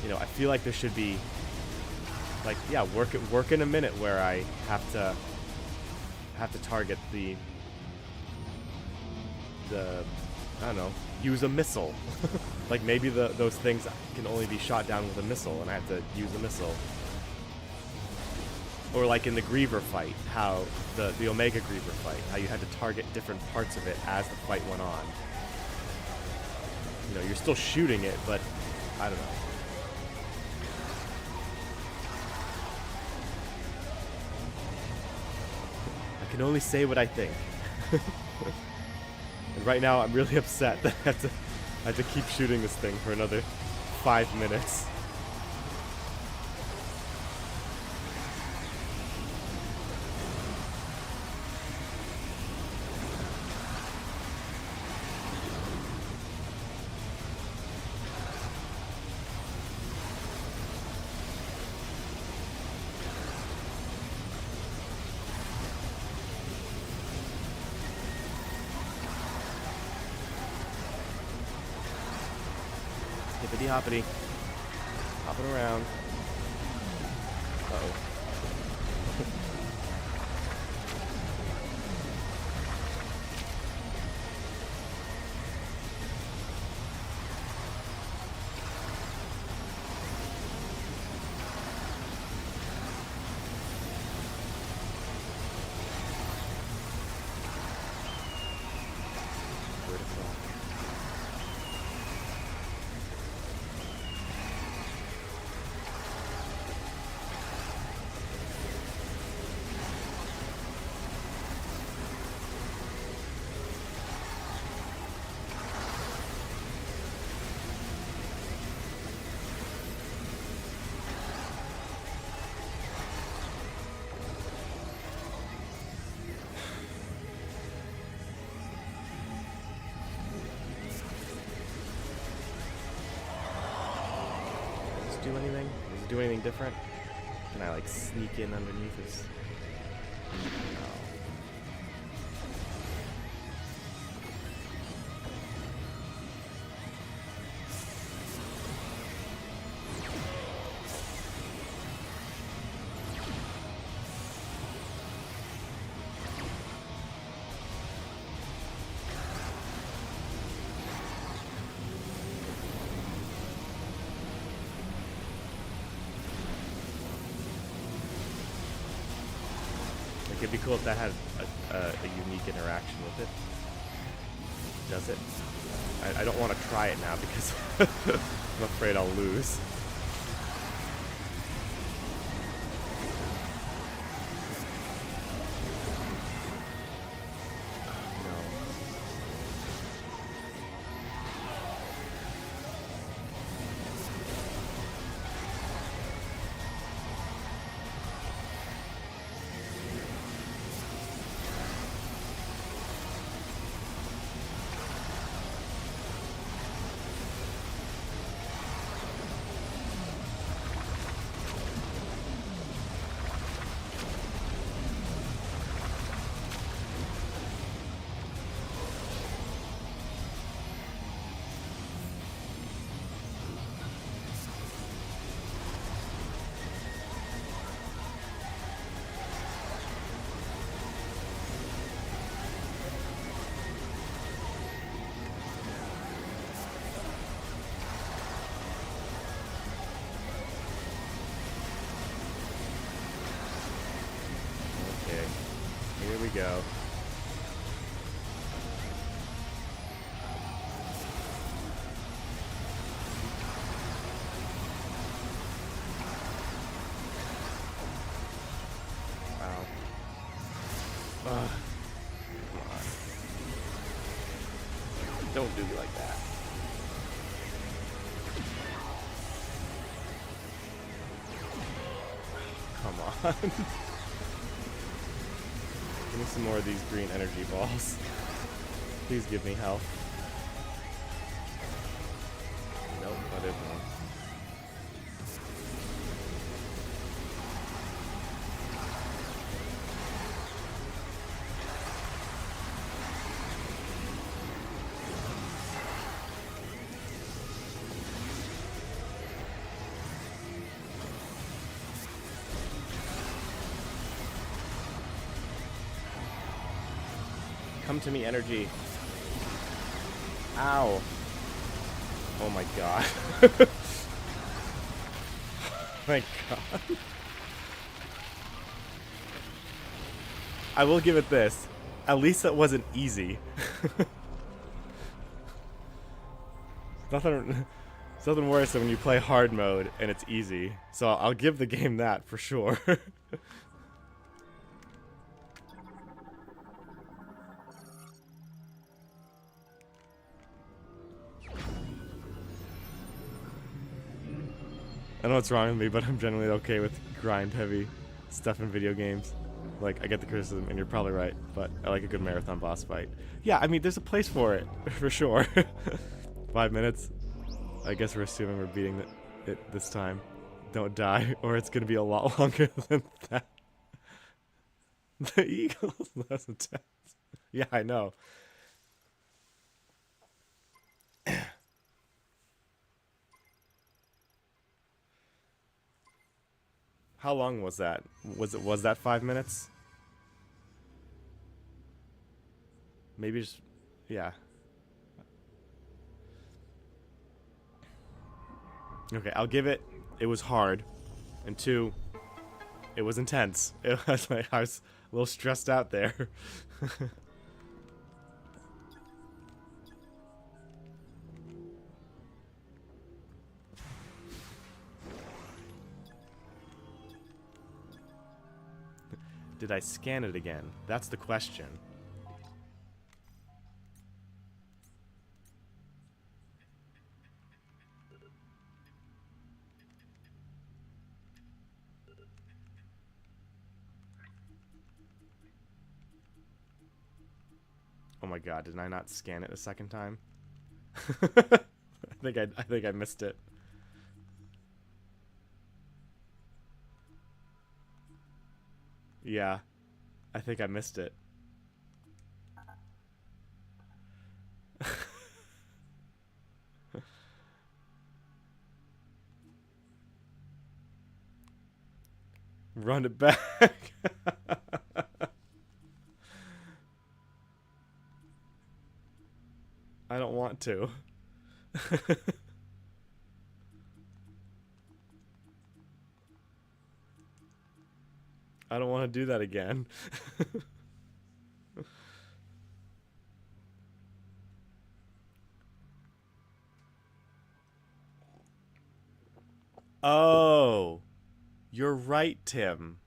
S1: You know, I feel like there should be... Like, yeah, work in a minute where I have to target the I don't know, use a missile. Like, maybe those things can only be shot down with a missile, and I have to use a missile. Or like in the Griever fight, how the Omega Griever fight, how you had to target different parts of it as the fight went on. You know, you're still shooting it, but I don't know. I can only say what I think. And right now, I'm really upset that I have to keep shooting this thing for another 5 minutes. Hippity hoppity. Hopping around. Uh-oh. Do anything? Does it do anything different? Can I like sneak in underneath his... No. Like, it'd be cool if that had a unique interaction with it. Does it? I don't want to try it now because I'm afraid I'll lose. Here we go. Wow. Come on. Don't do me like that. Come on. Give me some more of these green energy balls. Please give me health. Nope, not it. Come to me, energy. Ow. Oh my god. My god. I will give it this. At least that wasn't easy. It's nothing worse than when you play hard mode and it's easy. So I'll give the game that for sure. I know what's wrong with me, but I'm generally okay with grind-heavy stuff in video games. Like, I get the criticism, and you're probably right, but I like a good marathon boss fight. Yeah, I mean, there's a place for it, for sure. 5 minutes. I guess we're assuming we're beating it this time. Don't die, or it's gonna be a lot longer than that. The Eagles, that's intense. Yeah, I know. How long was that? Was that 5 minutes? Maybe just, yeah. Okay, I'll give it. It was hard, and 2, it was intense. It was like I was a little stressed out there. Did I scan it again? That's the question. Oh my god, did I not scan it a second time? I think I missed it. Yeah. I think I missed it. Run it back. I don't want to. I don't want want to do that again. Oh, you're right, Tim.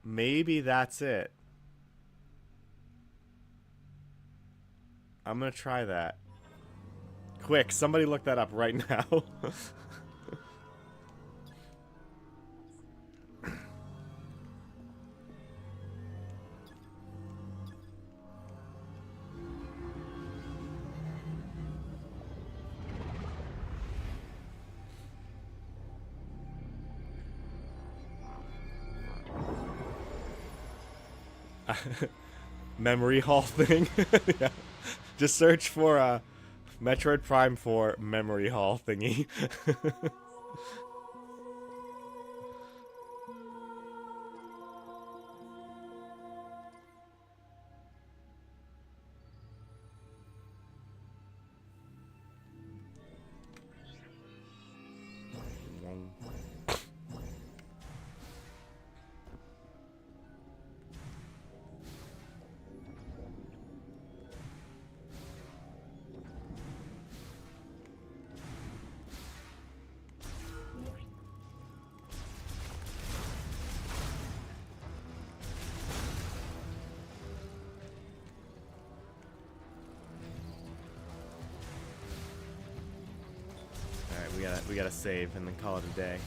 S1: Maybe that's it. I'm gonna try that. Quick, somebody look that up right now. Memory hall thing. Yeah. Just search for Metroid Prime 4 memory hall thingy. Alright, we gotta save and then call it a day.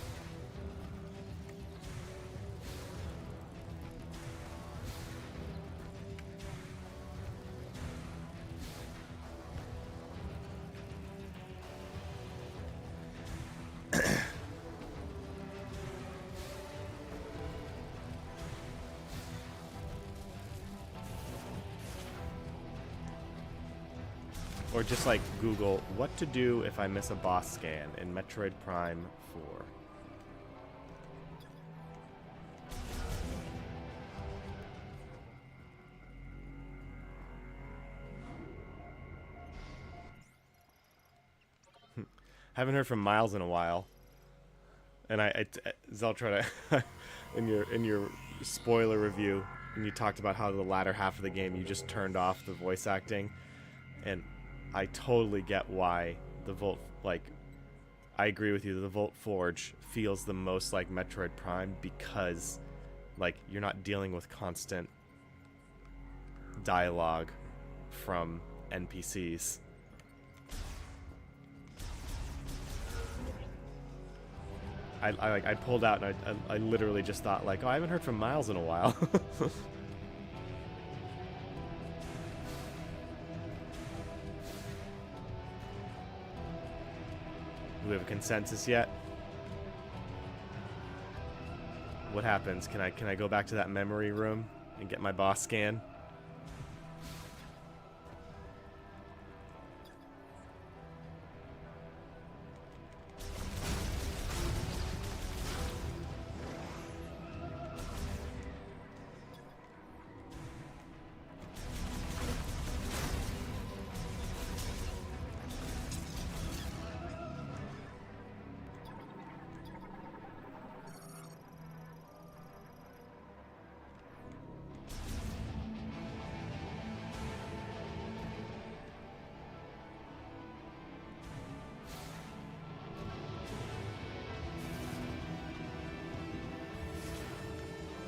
S1: Or just like Google what to do if I miss a boss scan in Metroid Prime 4. Haven't heard from Miles in a while. And Zeltra, in your spoiler review, when you talked about how the latter half of the game you just turned off the voice acting, and I totally get why the Volt, like, I agree with you, the Volt Forge feels the most like Metroid Prime because, like, you're not dealing with constant dialogue from NPCs. I pulled out and I literally just thought, like, oh, I haven't heard from Miles in a while. Do we have a consensus yet? What happens? Can I go back to that memory room and get my boss scan?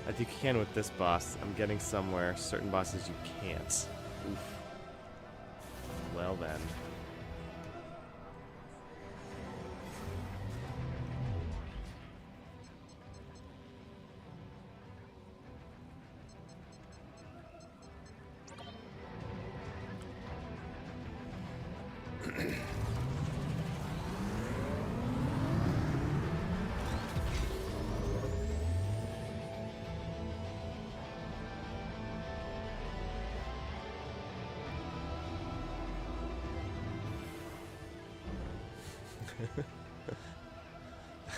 S1: I think you can with this boss. I'm getting somewhere. Certain bosses you can't. Oof. Well then.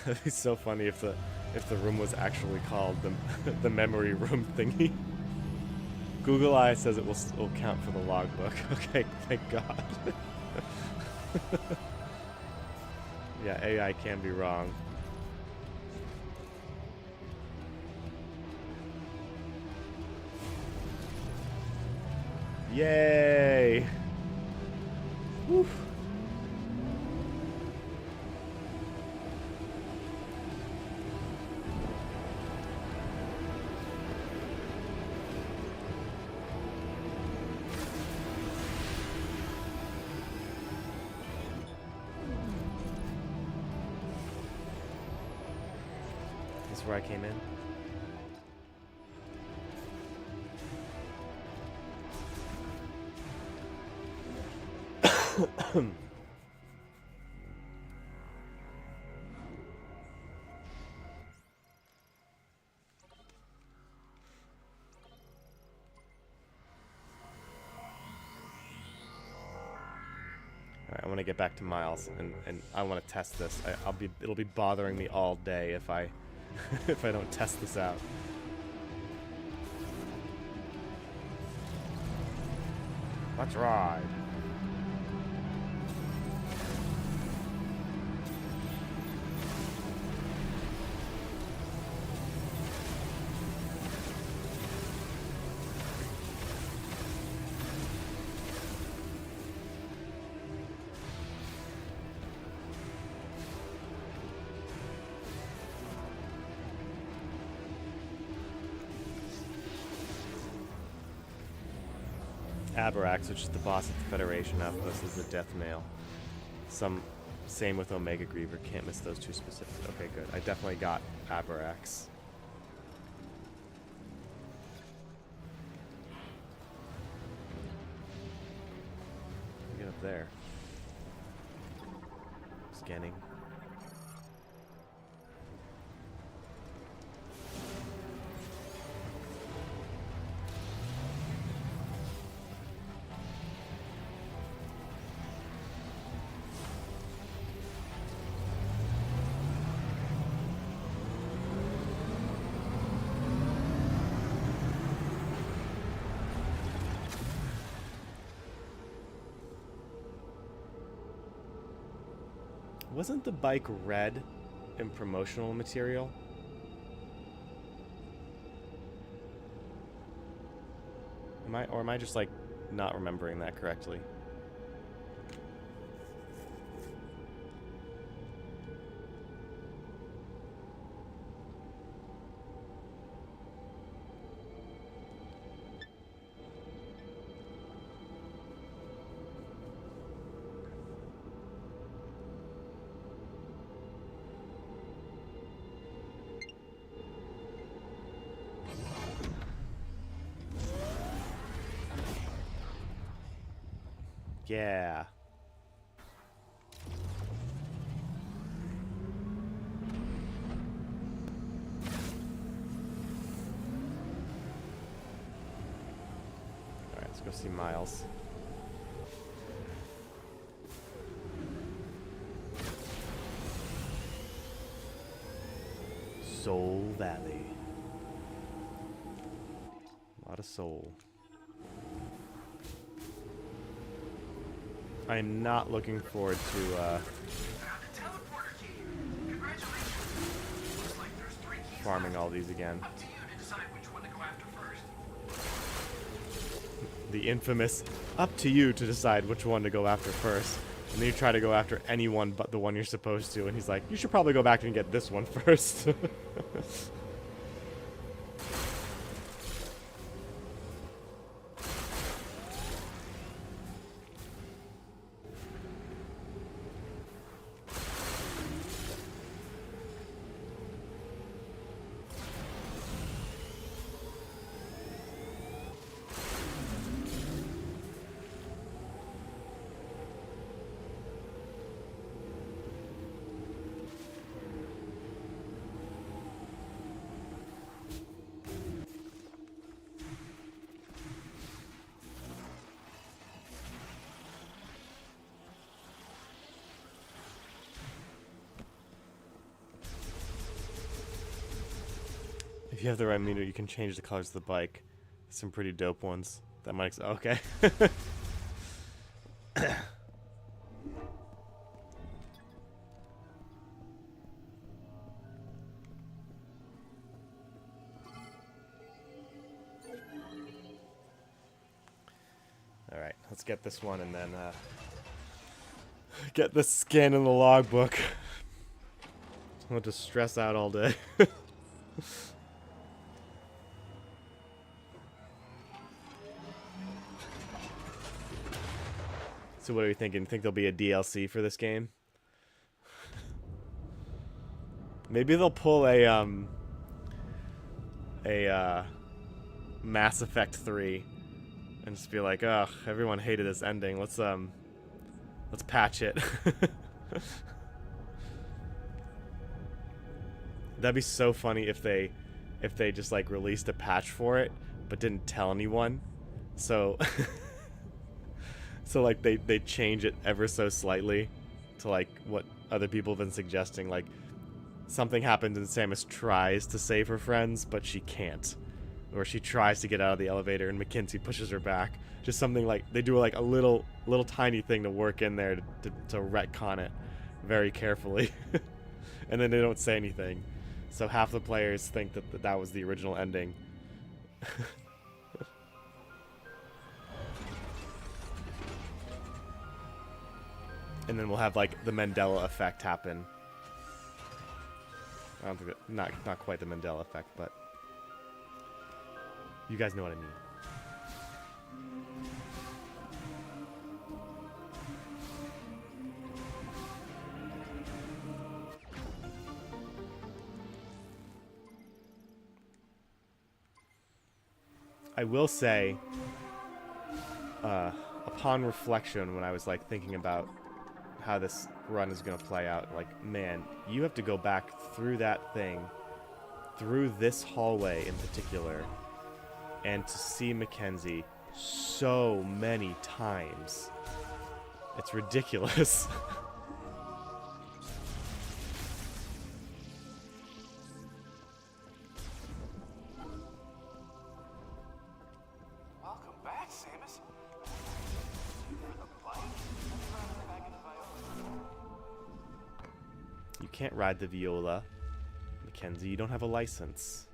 S1: It'd be so funny if the room was actually called the memory room thingy. Google Eye says it will count for the logbook. Okay, thank God. Yeah, AI can be wrong. Yay! Woo. This is where I came in. Alright, I want to get back to Miles, and I want to test this. It'll be bothering me all day if I if I don't test this out. Let's ride. Aberax, which is the boss of the Federation outpost, is the death nail. Same with Omega Griever. Can't miss those two specific. Okay, good. I definitely got Aberax. Get up there. Scanning. Wasn't the bike red in promotional material? Am I just like not remembering that correctly? Yeah. Alright, let's go see Miles. Soul Valley. A lot of soul. I am not looking forward to farming all these again. The infamous up to you to decide which one to go after first. And then you try to go after anyone but the one you're supposed to, and he's like, you should probably go back and get this one first. If you have the right meter, you can change the colors of the bike. Some pretty dope ones. That might... okay. Let's get this one and then get the scan in the logbook. I'll just stress out all day. So what are we thinking? Think there'll be a DLC for this game? Maybe they'll pull a Mass Effect 3 and just be like, "Ugh, everyone hated this ending. Let's patch it." That'd be so funny if they just like released a patch for it but didn't tell anyone. So so like they change it ever so slightly to like what other people have been suggesting. Like something happens and Samus tries to save her friends, but she can't. Or she tries to get out of the elevator and Mackenzie pushes her back. Just something like they do like a little tiny thing to work in there to retcon it very carefully. And then they don't say anything. So half the players think that was the original ending. And then we'll have like the Mandela effect happen. I don't think not quite the Mandela effect, but you guys know what I mean. I will say, upon reflection, when I was like thinking about how this run is going to play out, like, man, you have to go back through that thing, through this hallway in particular, and to see Mackenzie so many times. It's ridiculous.
S2: Welcome back, Samus.
S1: You can't ride the Viola. Mackenzie, you don't have a license.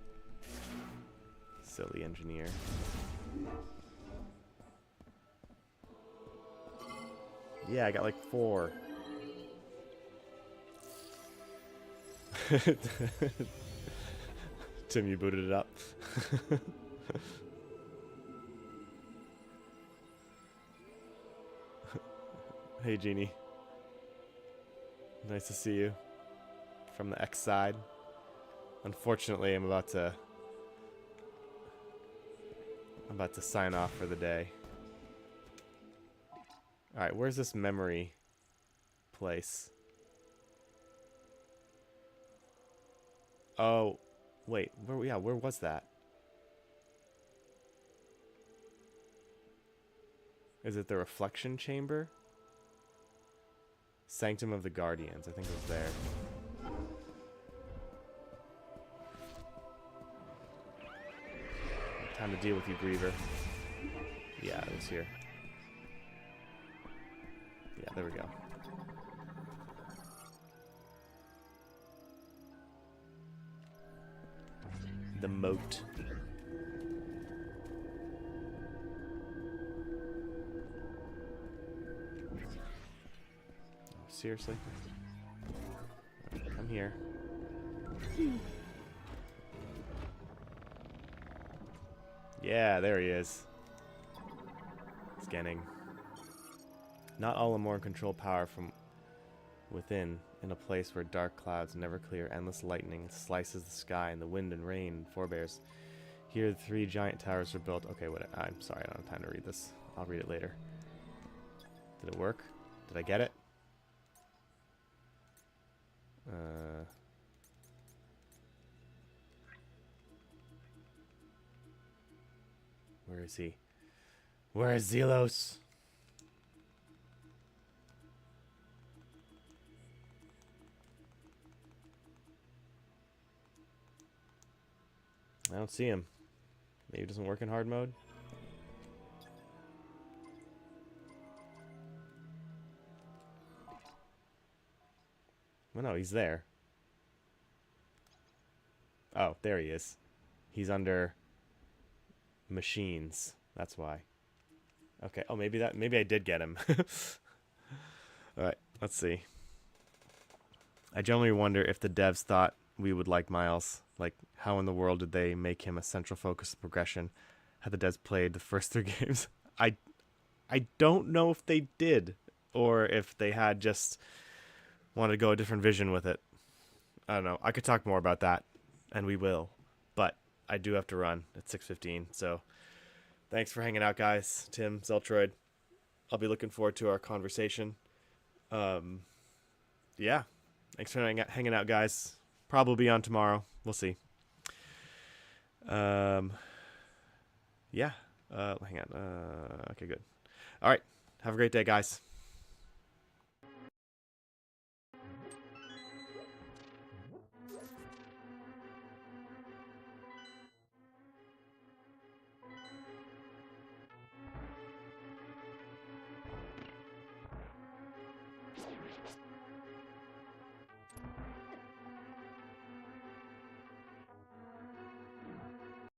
S1: Silly engineer. Yeah, I got like 4. Tim, you booted it up. Hey, Jeannie. Nice to see you. From the X side. Unfortunately, I'm about to sign off for the day. Alright, where's this memory place? Oh, wait, where was that? Is it the reflection chamber? Sanctum of the Guardians, I think it was there. Time to deal with you, Griever. Yeah, it was here. Yeah, there we go. The moat. Oh, seriously? Come here. Yeah, there he is. Scanning. Not all Amor control power from within, in a place where dark clouds never clear, endless lightning slices the sky, and the wind and rain forebears. Here, the 3 giant towers were built. Okay, I'm sorry, I don't have time to read this. I'll read it later. Did it work? Did I get it? Where is he? Where is Zelos? I don't see him. Maybe it doesn't work in hard mode? Well, no, he's there. Oh, there he is. He's under machines. That's why. Okay. Oh, maybe I did get him. All right. Let's see. I generally wonder if the devs thought we would like Miles. Like, how in the world did they make him a central focus of progression? Had the devs played the first 3 games? I I don't know if they did, or if they had just wanted to go a different vision with it. I don't know. I could talk more about that, and we will. But I do have to run at 6:15. So thanks for hanging out, guys. Tim, Zeltroid. I'll be looking forward to our conversation. Um, yeah. Thanks for hanging out, guys. Probably on tomorrow. We'll see. Um, yeah. Hang on. Okay, good. All right. Have a great day, guys.